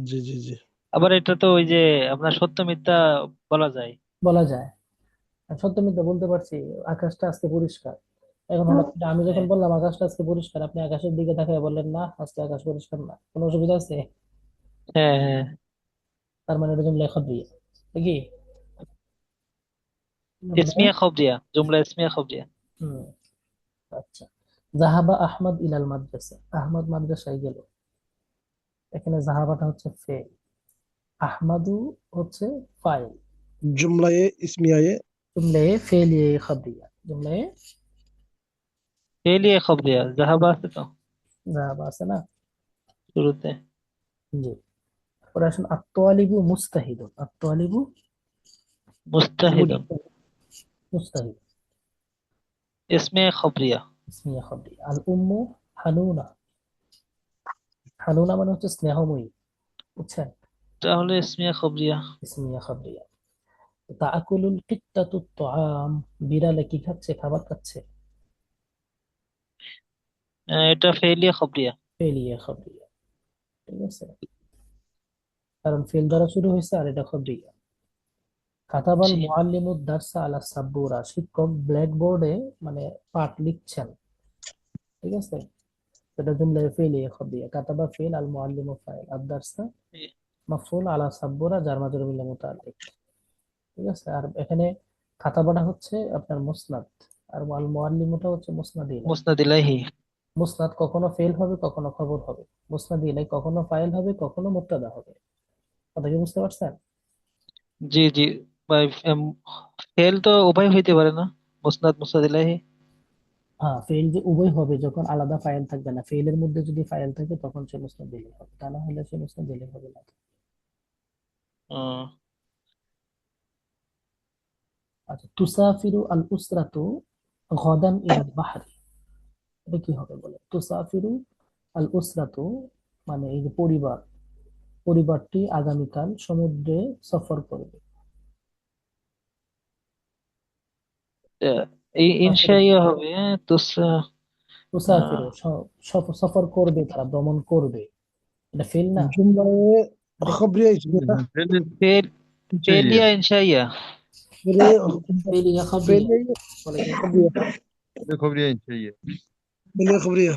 জি জি জি। আবার এটা তো ওই যে আপনার সত্য মিথ্যা বলা যায়। বলা যায়। আর সত্য মিথ্যা বলতে পারছি, আকাশটা আজকে পরিষ্কার। এখন হলো কি, আমি যখন হ্যাঁ বললাম আকাশটা আজকে পরিষ্কার, আপনি আকাশের দিকে তাকিয়ে বললেন না আজকে আকাশ পরিষ্কার না, কোনো অসুবিধা আছে? হ্যাঁ হ্যাঁ। তার মানে এটা জুমলা খাবরিয়া কি? মানে ইসমিয়া খবরিয়া, জুমলা ইসমিয়া খবরিয়া। হম। আচ্ছা, জাহাবা আহমদ ইলাল মাদ্রাসা, আহমদ মাদ্রাসায় গেল। এখানে জাহাবাটা হচ্ছে ফেল, আহমাদু হচ্ছে ফাইল। জুমলা ইসমিয়া জুমলায়ে ফেলিয়ে খাবরিয়া, জুমলায়ে ফেলিয়ে খবরিয়া, জাহাবা আছে তো জাহাবা আছে না? শুরুতে। জি। পরে আসুন, আত্তালিবু মুস্তাহিদুন, আত্তালিবু মুস্তাহিদুন, মুস্তাহিদ, ইসমিয়া খবরিয়া। ইসমিয়া খাবরিয়া। আল উম্মু হানুনা, হানুনা মানে হচ্ছে স্নেহময়ী, বুঝছেন? তাহলে ইসমিয়া খবরিয়া। ইসমিয়া খাবরিয়া। তাআকুলুল কিত্তাতুত তাআম, বিড়ালে কি খাচ্ছে? খাবার খাচ্ছে। এটা ফেলিয়ে খবরিয়া। ফেলিয়া খাবরিয়া, ঠিক আছে, কারণ ফেল দ্বারা শুরু হয়েছে আর এটা খাবরিয়া। কাতাবাল জি। মুআল্লিমুদ দারসা আলা সাব্বুরা, শিক্ষক ব্ল্যাক বোর্ডে মানে পাঠ লিখছেন, ঠিক আছে। এটা জুমলা ফেলিয়া খাবরিয়া। কাতাবা ফেল, আল মুআল্লিমু ফাইল, আদ দারসা মাফউল, আলা সাব্বুরা জার মাজরুর বিল মুতাআল্লিক, ঠিক আছে। আর এখানে কাতাবাটা হচ্ছে আপনার মুসনাদ, আর আল মুআল্লিমুটা হচ্ছে মুসনাদ ইলাই। মুসনাদ ইলাইহি। মুসনাদ কখনো ফেল হবে, কখনো খবর হবে। মুসনাদ ইলাই কখনো ফাইল হবে, কখনো মুবতাদা হবে। কথা কি বুঝতে পারছেন? জি জি ভাই। ফেল তো উভয় হইতে পারে না, মুসনাদ মুসনাদ ইলাইহি। হ্যাঁ, ফেল যে উভয় হবে যখন আলাদা ফাইল থাকবে না, ফেলের মধ্যে যদি ফাইল থাকে তখন সে মুসনাদ ইলাই হবে, তা না হলে সে মুসনাদ ইলাই হবে না। হুম। আচ্ছা, তুসাফিরু আল উসরাতু গদান ইলাল বাহরি, এটা কি হবে বলে? তুসাফিরু আল উসরাতু মানে এই যে পরিবার, পরিবারটি আগামীকাল সমুদ্রে সফর করবে। আহ, এই তুসাফিরু, ইনশাইয়া হবে তো তুসাফিরু সফর করবে, তারা ভ্রমণ করবে, এটা ফেল না? জুমলা এটা খবরিয়া ইসমিয়া। فعل ফেল, شيء. ফেলিয়া ইনশাইয়া। ফেলিয়া খাবরিয়া فعلية বলে কি? خبرية. فعل خبرية شيء. فعلية خبرية.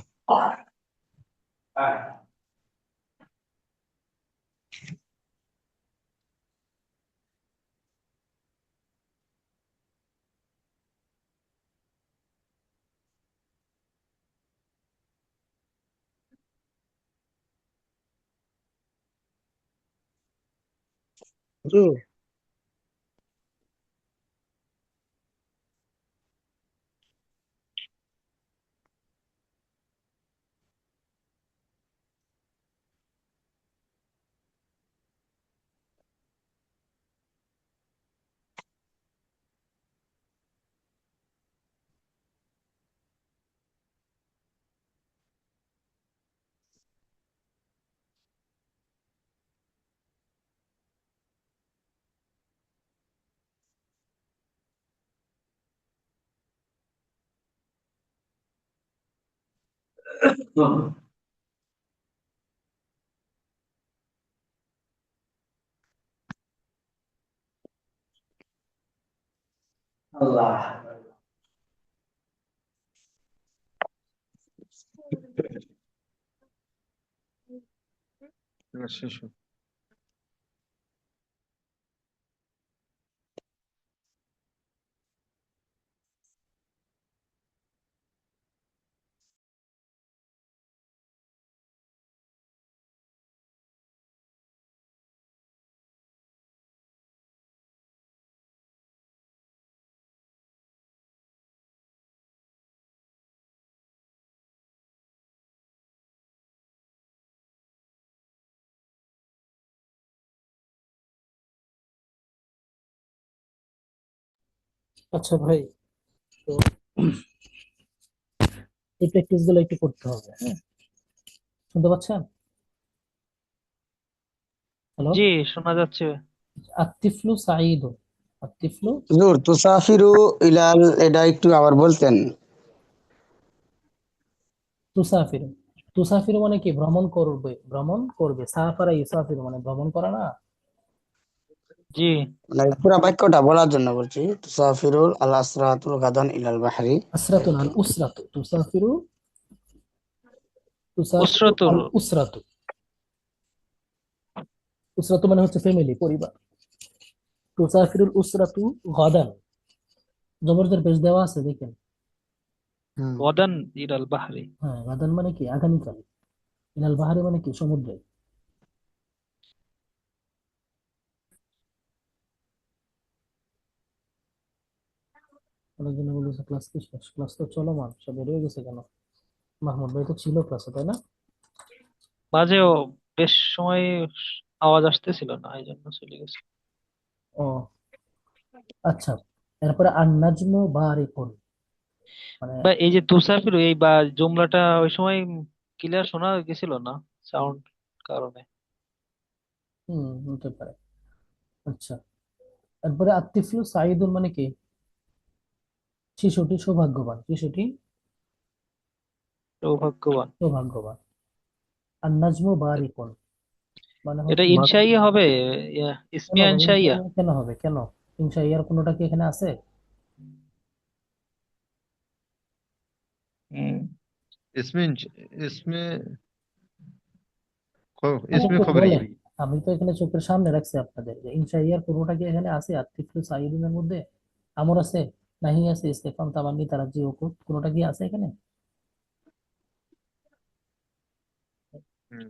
ماشي شو. আচ্ছা ভাই, তো এই প্র্যাকটিস গুলো একটু করতে হবে, হ্যাঁ? শুনতে পাচ্ছেন? হ্যালো। জি, শোনা যাচ্ছে। আত্তিফলু সাঈদুন। আত্তিফলু হুজুর তুসাফিরু ইলাল, এটা একটু আবার বলতেন? তুসাফিরু। তুসাফিরু মানে কি? ভ্রমণ করবে, ভ্রমণ করবে। সাফারা ইউসাফিরু মানে ভ্রমণ করা না? জি, মানে পুরা বাক্যটা বলার জন্য বলছি, তুসাফিরুল আল আসরাতুল গাদান ইলাল বাহরি। আসরাতুন আল উসরাতু তুসাফিরু। তুসাফিরু উসরাতুল। আল উসরাতু। উসরাতু মানে হচ্ছে ফ্যামিলি, পরিবার। তুসাফিরুল উসরাতু গাদান। জবরদের পেশ দেওয়া আছে, দেখেন। হুম। গদান ইলাল বাহরি। হ্যাঁ, গাদান মানে কি? আগামীকাল। ইনাল বাহারি মানে কি? সমুদ্রে। অনেকজন বলেছে ক্লাস কি শেষ? ক্লাস তো চলমান, সব বেরিয়ে গেছে কেন? মাহমুদ ভাই তো ছিল ক্লাসে, তাই না? মাঝেও বেশ সময় আওয়াজ আসতেছিল না, এই জন্য চলে গেছে। ও আচ্ছা। এরপরে আর নাজমু বারিকুন মানে, বা এই যে তুষারফিরু, এই বা জুমলাটা ওই সময় ক্লিয়ার শোনা গেছিল না সাউন্ড কারণে। হতে পারে। আচ্ছা, এরপরে আত্তিফলু সাইদুন মানে কি? শিশুটি সৌভাগ্যবান, শিশুটি সৌভাগ্যবান। সৌভাগ্যবান। আর নাজমু বারিকুন মানে এটা হচ্ছে, ইনশাইয়া হবে? কেন ইসমিয়া ভাই ইনশাইয়া। ইনশাআল্লাহ কেন হবে, কেন? ইনশাআল্লাহর কোনোটা কি এখানে আছে? হুম। इसमें इसमें আপনি इसमें একটু खबरी। বলেন। আমি তো এখানে চোখের সামনে রাখছি আপনাদের, যে ইনশাআল্লাহর কোনোটা কি এখানে আছে আত্তিফলু সাইদুনের মধ্যে? আমর আছে, নাহি আছে, ইস্তেফাম, তামান্নি, তারাজি, উকুত, কোনোটা কি আছে এখানে? हम्म,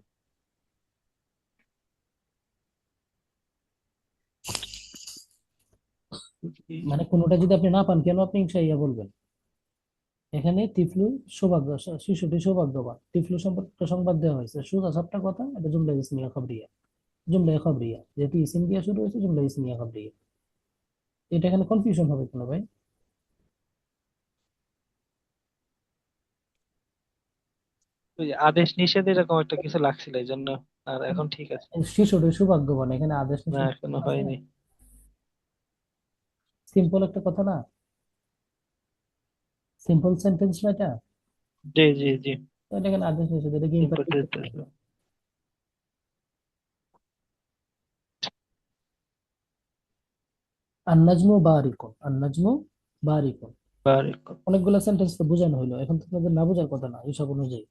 মানে কোনোটা যদি আপনি না পান, কেন আপনি ইনশাআল্লাহ বলবেন? এখানে তিফলু সৌভাগ্য, শিশুটি সৌভাগ্যবান, তিফলু সম্পর্কে সংবাদ দেওয়া হয়েছে, সোজা সাপটা কথা, এটা জুমলা ইসমিয়া খবরিয়া। জুমলা খবরিয়া যেহেতু ইসিম দিয়ে শুরু হয়েছে, জুমলা ইসমিয়া খবরিয়া। এটা এখানে কনফিউশন হবে কেন ভাই? ওই যে আদেশ নিষেধ এরকম একটা কিছু লাগছিল এই জন্য। আর এখন ঠিক আছে। শিশুটি সৌভাগ্যবান, এখানে আদেশ না, নিষেধ এখনো আছে? হয়নি। সিম্পল একটা কথা না? সিম্পল সেন্টেন্স না এটা? জি, জি, জি। তো এটা এখানে আদেশ নিষেধ, এটা কি সিম্পল ইম্পারেটিভ টেন্স। করতে হবে? আন্নাজমু বারিকুন, আন্নাজমু বারিকুন। বারিক। অনেকগুলো সেন্টেন্স তো বোঝানো হলো, এখন তো আপনাদের না বোঝার কথা না হিসাব অনুযায়ী।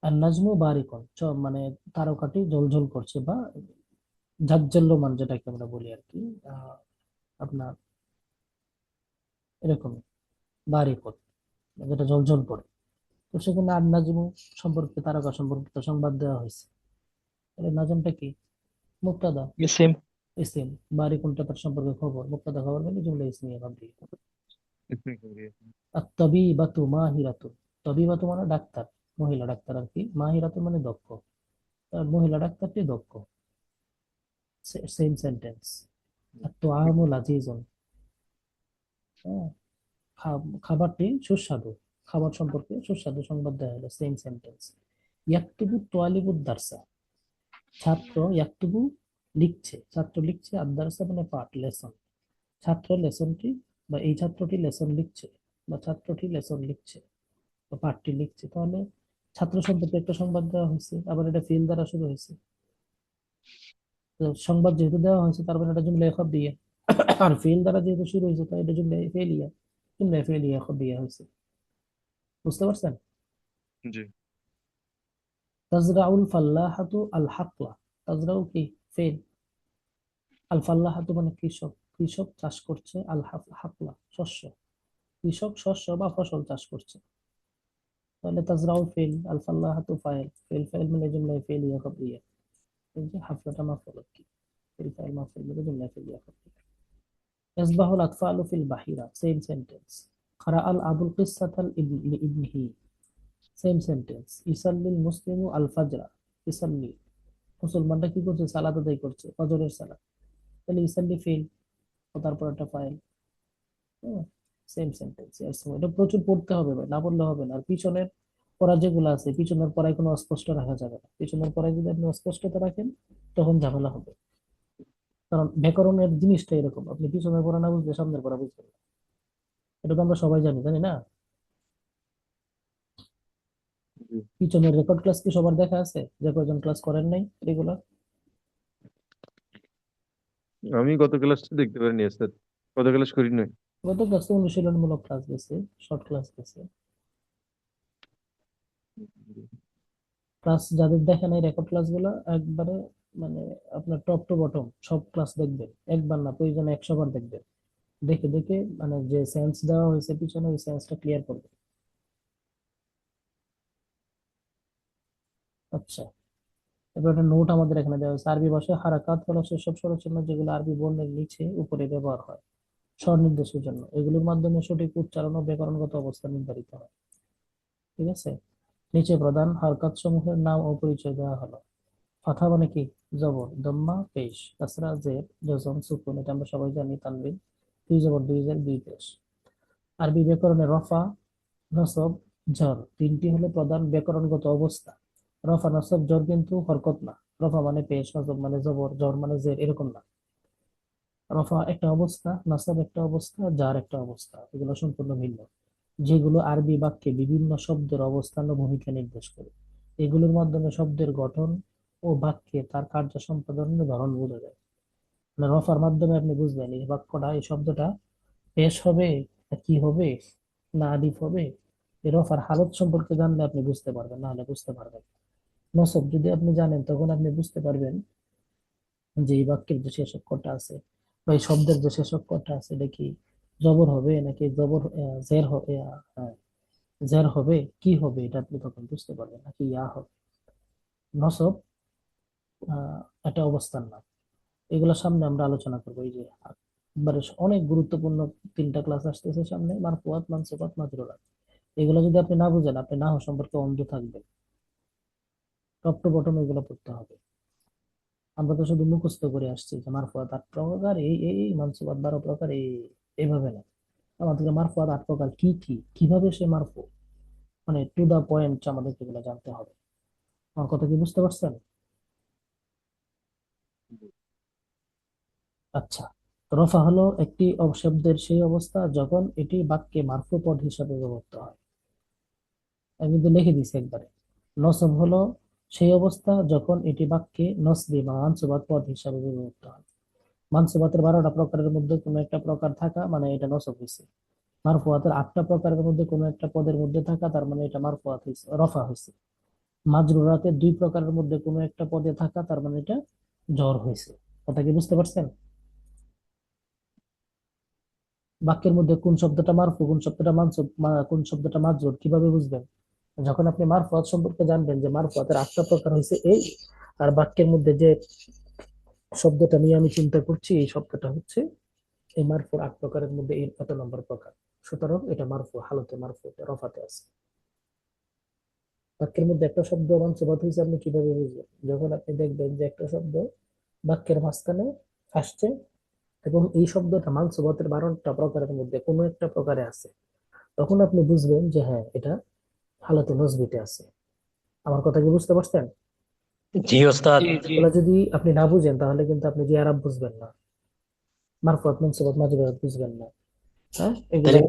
আর নাজমু বারিকুন মানে তারকাটি জ্বলজ্বল করছে, বা জাজ্জল্যমান যেটাকে আমরা বলি আর কি। আহ, আপনার এরকম বারিকুন যেটা জ্বলজ্বল করে। তো সেখানে আর নাজমু সম্পর্কে, তারকা সম্পর্কিত সংবাদ দেওয়া হয়েছে। তাহলে নাজমটা কি? মুক্তাদা। সেম। ইসিম। বারিকুনটা তার সম্পর্কে খবর, মুক্তাদা খবর মানে জুমলা ইসমিয়া খবরিয়া। इसमें खबरी है। আর তবিবাতু মাহিরাতু। তবিবাতু মানে ডাক্তার, মহিলা ডাক্তার আর কি। মাহিরাতু মানে দক্ষ, আর মহিলা ডাক্তারটি দক্ষ। Same sentence. আর তো আমুল আজিজুন, হ্যাঁ, খাবারটি সুস্বাদু। খাবার সম্পর্কে সুস্বাদু সংবাদ দেওয়া হলো, সেম সেন্টেন্স। ইয়াকতুবু তোয়ালিবুদ দারসা। ছাত্র ইয়াকতুবু লিখছে, ছাত্র লিখছে। আর দারসা মানে পাঠ, লেসন। ছাত্র লেসনটি, বা এই ছাত্রটি লেসন লিখছে, বা ছাত্রটি লেসন লিখছে, বা পাঠটি লিখছে। তাহলে ছাত্র সম্পর্কে একটা সংবাদ দেওয়া হয়েছে, আবার এটা ফিল দ্বারা শুরু হয়েছে। তো সংবাদ যেহেতু দেওয়া হয়েছে, তার মানে এটা জুমলা খবরিয়া। আর ফিল দ্বারা যেহেতু শুরু হয়েছে, তাই এটা জুমলা ফেলিয়া। জুমলা ফেলিয়া খবরিয়া হয়েছে। বুঝতে পারছেন? जी। তাজরাউল ফাল্লাহাতু আল হাকলা। তাজরাউ কি? ফেল। আল ফাল্লাহাতু মানে কৃষক, কৃষক চাষ করছে। আল হাকলা শস্য, কৃষক শস্য বা ফসল চাষ করছে। তাহলে তাজরাউ ফেল, আল ফাল্লাহাতু ফাইল, ফেল ফাইল মানে জুমলায় ফেলিয়া খবরিয়া। এই যে হাফলাটা মাফুল কি, ফেল ফাইল মাফুল মানে জুমলায় ফেলিয়া খবরিয়া। ইয়াসবাহুল আতফালু ফিল বাহিরা, সেম সেন্টেন্স। قرأ الأب القصة لابنه, same sentence. ইসাল্লিল মুসলিমু আল ফাজরা, ইসাল্লি মুসলমানরা কি করছে? সালাত আদায় করছে, ফজরের সালাত। তাহলে ইসাল্লি ফেল, ও তারপর একটা ফাইল। সেম সেন্টেন্স, এটা প্রচুর পড়তে হবে ভাই, না পড়লে হবে না। আর পিছনের পড়া যেগুলো আছে, পিছনের পড়ায় কোনো অস্পষ্ট রাখা যাবে না। পিছনের পড়ায় যদি আপনি অস্পষ্টতা রাখেন তখন ঝামেলা হবে। কারণ ব্যাকরণের জিনিসটা এরকম, আপনি পিছনের পড়া না বুঝলে সামনের পড়া বুঝবেন না। এটা তো আমরা সবাই জানি, জানি না? জি। পিছনের রেকর্ড ক্লাস কি সবার দেখা আছে, যে কয়জন ক্লাস করেন নাই রেগুলার? আমি গত ক্লাসটা দেখতে পারিনি স্যার, গত ক্লাস করি নাই। গত ক্লাস তো অনুশীলনমূলক ক্লাস গেছে, শর্ট ক্লাস গেছে। ক্লাস যাদের দেখা নাই রেকর্ড ক্লাস গুলো একবারে, মানে আপনার টপ টু বটম সব ক্লাস দেখবেন, একবার না প্রয়োজনে 100 বার দেখবেন। দেখে দেখে মানে যে সেন্স দেওয়া হয়েছে পিছনে, ওই সেন্সটা ক্লিয়ার করবে। আচ্ছা, এবার একটা নোট আমাদের এখানে দেওয়া হয়েছে। আরবি ভাষায় হারাকাত হলো সেসব স্বরচিহ্ন যেগুলো আরবি বর্ণের নিচে উপরে ব্যবহার হয় স্বর নির্দেশের জন্য। এগুলোর মাধ্যমে সঠিক উচ্চারণ ও ব্যাকরণগত অবস্থা নির্ধারিত হয়। ঠিক আছে, নিচে প্রধান হারকাত সমূহের নাম ও পরিচয় দেওয়া হলো। ফাথা মানে কি? জবর, দম্মা পেশ, কাসরা জের, জজম সুকুন, এটা আমরা সবাই জানি, তানবিন, দুই জবর দুই জের দুই পেশ। আরবি ব্যাকরণে রফা, নসব, ঝর তিনটি হলো প্রধান ব্যাকরণগত অবস্থা। রফা নসব ঝর কিন্তু হরকত না। রফা মানে পেশ, নসব মানে জবর, ঝর মানে জের, এরকম না। রফা একটা অবস্থা, নসব একটা অবস্থা, জার একটা অবস্থা, এগুলো সম্পূর্ণ ভিন্ন, যেগুলো আরবি বাক্যে বিভিন্ন শব্দের অবস্থান ও ভূমিকা নির্দেশ করে। এগুলোর মাধ্যমে শব্দের গঠন ও বাক্যে তার কার্য সম্পাদনের ধরন বোঝা যায়। মানে রফার মাধ্যমে আপনি বুঝবেন এই বাক্যটা, এই শব্দটা পেশ হবে না কি হবে, না আলিফ হবে। এই রফার হালত সম্পর্কে জানলে আপনি বুঝতে পারবেন, না হলে বুঝতে পারবেন না। নসব যদি আপনি জানেন তখন আপনি বুঝতে পারবেন যে এই বাক্যের যে শেষক কটা আছে বা এই শব্দের যে শেষক কটা আছে, এটা কি জবর হবে নাকি জবর জের হবে, জের হবে, কি হবে, এটা আপনি তখন বুঝতে পারবেন, নাকি ইয়া হবে। নসব একটা অবস্থান না। এগুলো সামনে আমরা আলোচনা করবো। এই যে একবারে অনেক গুরুত্বপূর্ণ 3টা ক্লাস আসতেছে সামনে, মারফুয়াত, মানসুবাত, মাজরুরাত। এগুলো যদি আপনি না বুঝেন, আপনি নাহু সম্পর্কে অন্ধ থাকবেন। টপ টু বটম এগুলো পড়তে হবে। আমরা তো শুধু মুখস্থ করে আসছি যে মারফুয়াত 8 প্রকার, এই এই এই, মানসুবাত 12 প্রকার, এই এইভাবে না। আমাদেরকে মারফুয়াত 8 প্রকার কি কি, কিভাবে সে মারফু, মানে টু দা পয়েন্ট আমাদেরকে এগুলো জানতে হবে। আমার কথা কি বুঝতে পারছেন? আচ্ছা, রফা হলো একটি শব্দের সেই অবস্থা যখন এটি বাক্যে মারফু পদ হিসাবে ব্যবহৃত হয়। আমি কিন্তু লিখে দিছি একবারে। নসব হলো সেই অবস্থা যখন এটি বাক্যে নসবি বা মানসুবাত পদ হিসাবে ব্যবহৃত হয়। মানসুবাতের 12টা প্রকারের মধ্যে কোনো একটা প্রকার থাকা মানে এটা নসব হয়েছে। মারফুয়াতের 8টা প্রকারের মধ্যে কোনো একটা পদের মধ্যে থাকা, তার মানে এটা মারফুয়াত হয়েছে, রফা হয়েছে। মাজরুরাতের 2 প্রকারের মধ্যে কোনো একটা পদে থাকা, তার মানে এটা জ্বর হয়েছে। কথা কি বুঝতে পারছেন? বাক্যের মধ্যে কোন শব্দটা মারফু, কোন শব্দটা মানসুব, কোন শব্দটা মাজরুর কিভাবে বুঝবেন? যখন আপনি মারফুয়াত সম্পর্কে জানবেন যে মারফুয়াতের 8টা প্রকার হয়েছে এই, আর বাক্যের মধ্যে যে শব্দটা নিয়ে আমি চিন্তা করছি এই শব্দটা হচ্ছে এই মারফুর 8 প্রকারের মধ্যে এর কত নম্বর প্রকার, সুতরাং এটা মারফু, হালতে মারফু, রফাতে আছে। বাক্যের মধ্যে একটা শব্দ মানসুবাত হয়েছে আপনি কিভাবে বুঝবেন? যখন আপনি দেখবেন যে একটা শব্দ বাক্যের মাঝখানে আসছে এবং এই শব্দটা মানসুবাতের 12টা প্রকারের মধ্যে কোনো একটা প্রকারে আছে, তখন আপনি বুঝবেন যে হ্যাঁ, এটা হালতে নজবিতে আছে। আমার কথা কি বুঝতে পারছেন? জি ওস্তাদ। জি জি। এগুলা যদি আপনি না বুঝেন তাহলে কিন্তু আপনি যে আরব বুঝবেন না, মারফুয়াত, মানসুবাত, মাজরুরাত বুঝবেন না। হ্যাঁ, এগুলা তাহলে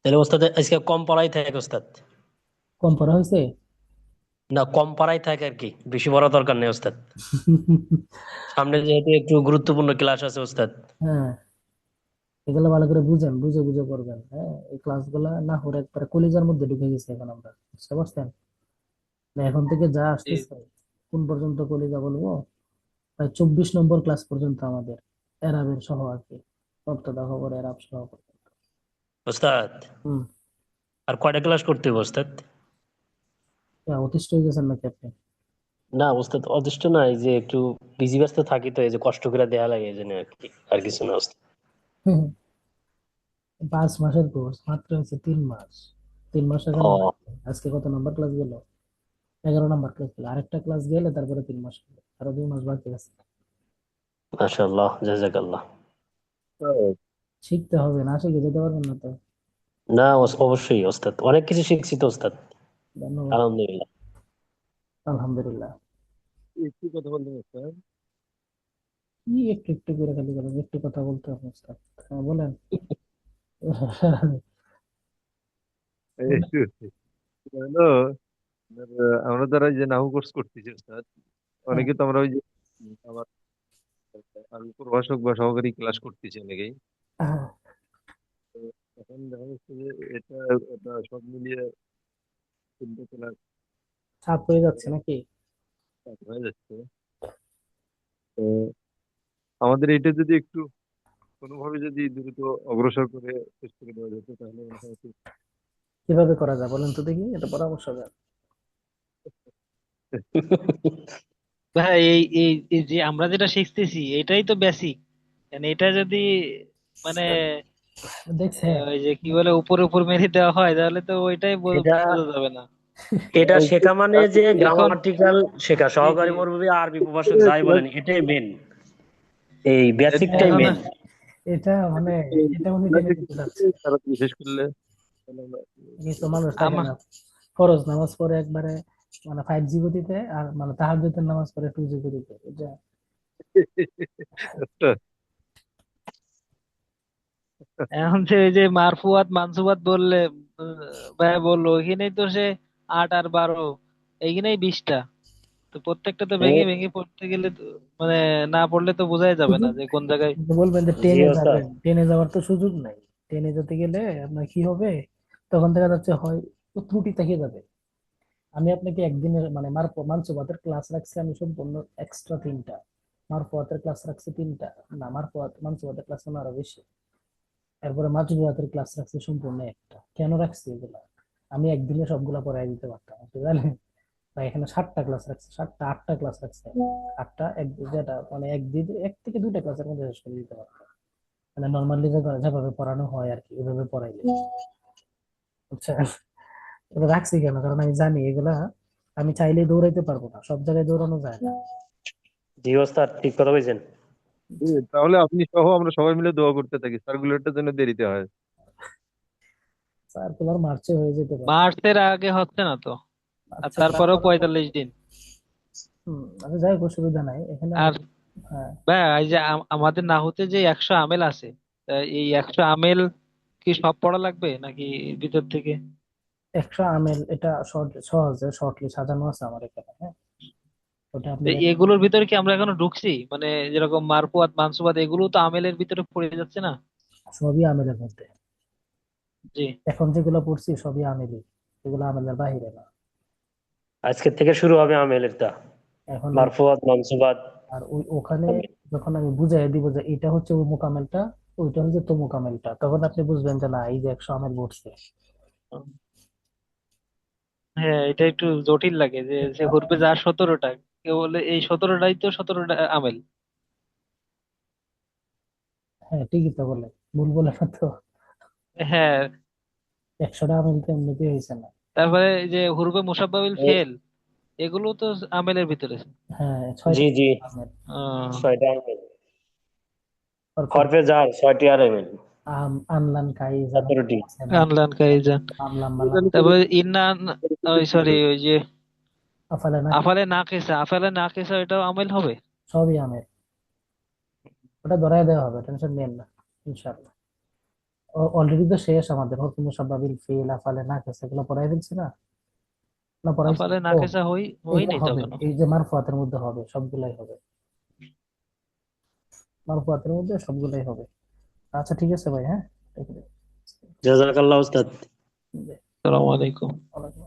তাহলে ওস্তাদ আজকে কম পড়াই থাকে ওস্তাদ। কম পড়া হয়েছে। না, কম পড়াই থাকে আর কি, বেশি পড়া দরকার নেই ওস্তাদ। সামনে যেহেতু একটু গুরুত্বপূর্ণ ক্লাস আছে ওস্তাদ। হ্যাঁ, এগুলো ভালো করে বুঝেন, বুঝে বুঝে করবেন। হ্যাঁ, এই ক্লাসগুলা না হলে একবারে কলিজার মধ্যে ঢুকে গেছে এখন আমরা, বুঝতে পারছেন? না, এখন থেকে যা জি। আসতেছে, কোন পর্যন্ত কলিজা বলবো, প্রায় 24 নম্বর ক্লাস পর্যন্ত আমাদের এরাবের সহ আর কি, মুবতাদা খবর এরাব সহ পর্যন্ত। ওস্তাদ হম। আর কয়টা ক্লাস করতে হবে ওস্তাদ? অতিষ্ঠ হয়ে গেছেন নাকি আপনি? না ওস্তাদ, অদৃষ্ট না, এই যে একটু বিজি ব্যস্ত থাকি তো, এই যে কষ্ট করে দেয়া লাগে এই জন্য আর কি, আর কিছু না ওস্তাদ। হুম, 5 মাসের কোর্স মাত্র হচ্ছে 3 মাস। 3 মাস এখানে ও, আজকে কত নাম্বার ক্লাস গেল? 11 নাম্বার ক্লাস গেল, আরেকটা ক্লাস গেলে তারপরে 3 মাস হবে, আরো 2 মাস বাকি আছে। মাশাআল্লাহ, জাযাকাল্লাহ। ওস্তাদ? শিখতে হবে, না শিখে যেতে পারবেন না তো। না অবশ্যই ওস্তাদ, অনেক কিছু শিখছি তো ওস্তাদ, ধন্যবাদ। আলহামদুলিল্লাহ। আলহামদুলিল্লাহ। একটু কথা বলবেন ওস্তাদ? কি একটু একটু করে খালি বলেন, একটু কথা বলতে হবে স্যার। হ্যাঁ, বলেন। একটু হলো আপনার, আমরা যারা এই যে নাহু কোর্স করতেছি ওস্তাদ, হ্যাঁ, অনেকে তো আমরা ওই যে আমার আমি প্রভাষক বা সহকারী ক্লাস করতেছি অনেকেই। হ্যাঁ, তো এখন দেখা যাচ্ছে যে এটা এটা সব মিলিয়ে 3টে ক্লাস চাপ হয়ে যাচ্ছে নাকি? হয়ে যাচ্ছে। তো আমাদের এটা যদি একটু কোনোভাবে যদি দ্রুত অগ্রসর করে শেষ করে দেওয়া যেত তাহলে মনে হয় একটু কিভাবে করা যায় বলেন তো দেখি, এটা পরামর্শ দেন। ভাই এই এই এই যে আমরা যেটা শিখতেছি এটাই তো বেসিক, মানে এটা যদি মানে দেখছেন? ওই যে কি বলে উপর উপর মেরে দেওয়া হয় তাহলে তো ওইটাই এটা বোঝা যাবে না। এটা শেখা মানে যে এখন গ্রামাটিক্যাল শেখা, জি জি সহকারী মুরব্বি আরবি প্রভাষক যাই বলেন, এটাই মেন, এই বেসিকটাই এখন মেন। এটা মানে এটা উনি টেনে দিতে চাচ্ছে। তারা বিশেষ করলে তাহলে কিছু মানুষ থাকে আমার না, ফরজ নামাজ পড়ে একবারে মানে 5 গতিতে, আর মানে তাহাজ্জুদের নামাজ পড়ে 2 গতিতে। এটা আচ্ছা, এখন যে ওই যে মারফুয়াত মানসুবাত বললে ভাই বললো ওইখানেই তো সে 8 আর 12, এইখানেই 20টা। তো প্রত্যেকটা তো ভেঙে ভেঙে পড়তে গেলে তো মানে না পড়লে তো বোঝাই যাবে না সুযোগ, যে কোন জায়গায়। বলবেন যে জি টেনে ওস্তাদ। যাবেন, টেনে যাওয়ার তো সুযোগ নাই। টেনে যেতে গেলে আপনার কি হবে, তখন দেখা যাচ্ছে হয় তো ত্রুটি থেকে যাবে। আমি আপনাকে একদিনের মানে মানসুবাতের ক্লাস রাখছি আমি সম্পূর্ণ এক্সট্রা 3টা, মারফুয়াতের ক্লাস রাখছি 3টা, না মানসুবাতের ক্লাস আরো বেশি। এরপরে মাঝুবাতের ক্লাস রাখছি সম্পূর্ণ একটা। কেন রাখছি এগুলা? আমি একদিনে সবগুলা পড়াই দিতে পারতাম, আপনি জানেন। তাই এখানে 7টা ক্লাস রাখছি, 7টা 8টা ক্লাস রাখছি। 8টা যেটা মানে একদিন 1 থেকে 2টা ক্লাসের মধ্যে শেষ করে দিতে পারতাম। মানে নর্মালি যেভাবে পড়ানো হয় আর কি, ওইভাবে পড়াই দিই। বুঝছেন? এগুলো রাখছি কেন, কারণ আমি জানি এগুলা আমি চাইলেই দৌড়াইতে পারবো না, সব জায়গায় দৌড়ানো যায় না। জি ওস্তাদ, ঠিক কথা বলছেন। তাহলে আপনি সহ আমরা সবাই মিলে দোয়া করতে থাকি সার্কুলারটার জন্য দেরিতে হয়। সার্কুলার মার্চে হয়ে যেতে পারে। মার্চের আগে হচ্ছে না তো, আর আচ্ছা, তারপরেও তারপরে 45 দিন। আচ্ছা যাই হোক, অসুবিধা নাই এখানে আর হ্যাঁ, ভাই এই যে আমাদের নাহুতে যে 100 আমেল আছে, তা এই 100 আমেল কি সব পড়া লাগবে নাকি ভিতর থেকে? 100 আমেল এটা সহজে শর্টলি সাজানো আছে আমার এখানে, হ্যাঁ। ওটা আপনি তো এগুলোর ভিতরে কি আমরা এখনো ঢুকছি? মানে যেরকম মারফুয়াত মানসুবাত এগুলো তো আমেলের ভিতরে পড়ে যাচ্ছে না? সবই আমেলের মধ্যে। জি। এখন যেগুলো পড়ছি সবই আমেলি, এগুলো আমেলের বাহিরে না। আজকের থেকে শুরু হবে আমেলেরটা, এখন মারফুয়াত মানসুবাত। আর ওখানে যখন আমি বুঝাই দিব যে এটা হচ্ছে অমুক আমেলটা, ওইটা হচ্ছে তমুক আমেলটা, তখন আপনি বুঝবেন যে না, এই যে 100 আমেল পড়ছে। হ্যাঁ, এটা একটু জটিল লাগে যে সে ঘুরবে যার 17টা, কেউ বলে এই 17টাই তো 17টা আমেল। হ্যাঁ, ঠিকই তো বলে, ভুল বলে না তো। হ্যাঁ, 100টা আমেল তো এমনিতেই হয়েছে না। তারপরে এই যে হুরবে মুসাব্বাবিল ফেল এগুলো তো আমেলের ভিতরে। হ্যাঁ, জি 6টা জি, আমেল। আহ 6টা আমেল। হরফে হরফে জার 6টি আর এমেল, আমলান কাইজান 17টি। আছে না, আনলান কাইজান। আমলাম বালাম, তারপরে ইন্নান, ওই সরি ওই যে আফালে না, আফালে নাকিসা এটাও আমেল হবে। সবই আমেল। ওটা ধরায় দেওয়া হবে, টেনশন নেন না, ইনশাআল্লাহ। অলরেডি তো শেষ আমাদের হরফে মুসাব্বাবিল ফিল, আফালে না কেসে, এগুলো পড়াই ফেলছি না, না পড়াইছি? আফালে ও, নাকিসা এইগুলো হয়নি তো হবে, এখনো। এই যে মারফুয়াতের মধ্যে হবে, সবগুলাই হবে। মারফুয়াতের মধ্যে সবগুলাই হবে। আচ্ছা ঠিক আছে ভাই, হ্যাঁ, রেখে দিন। জাযাকাল্লাহ ওস্তাদ। জি, আসসালামু আলাইকুম। ওয়ালাইকুম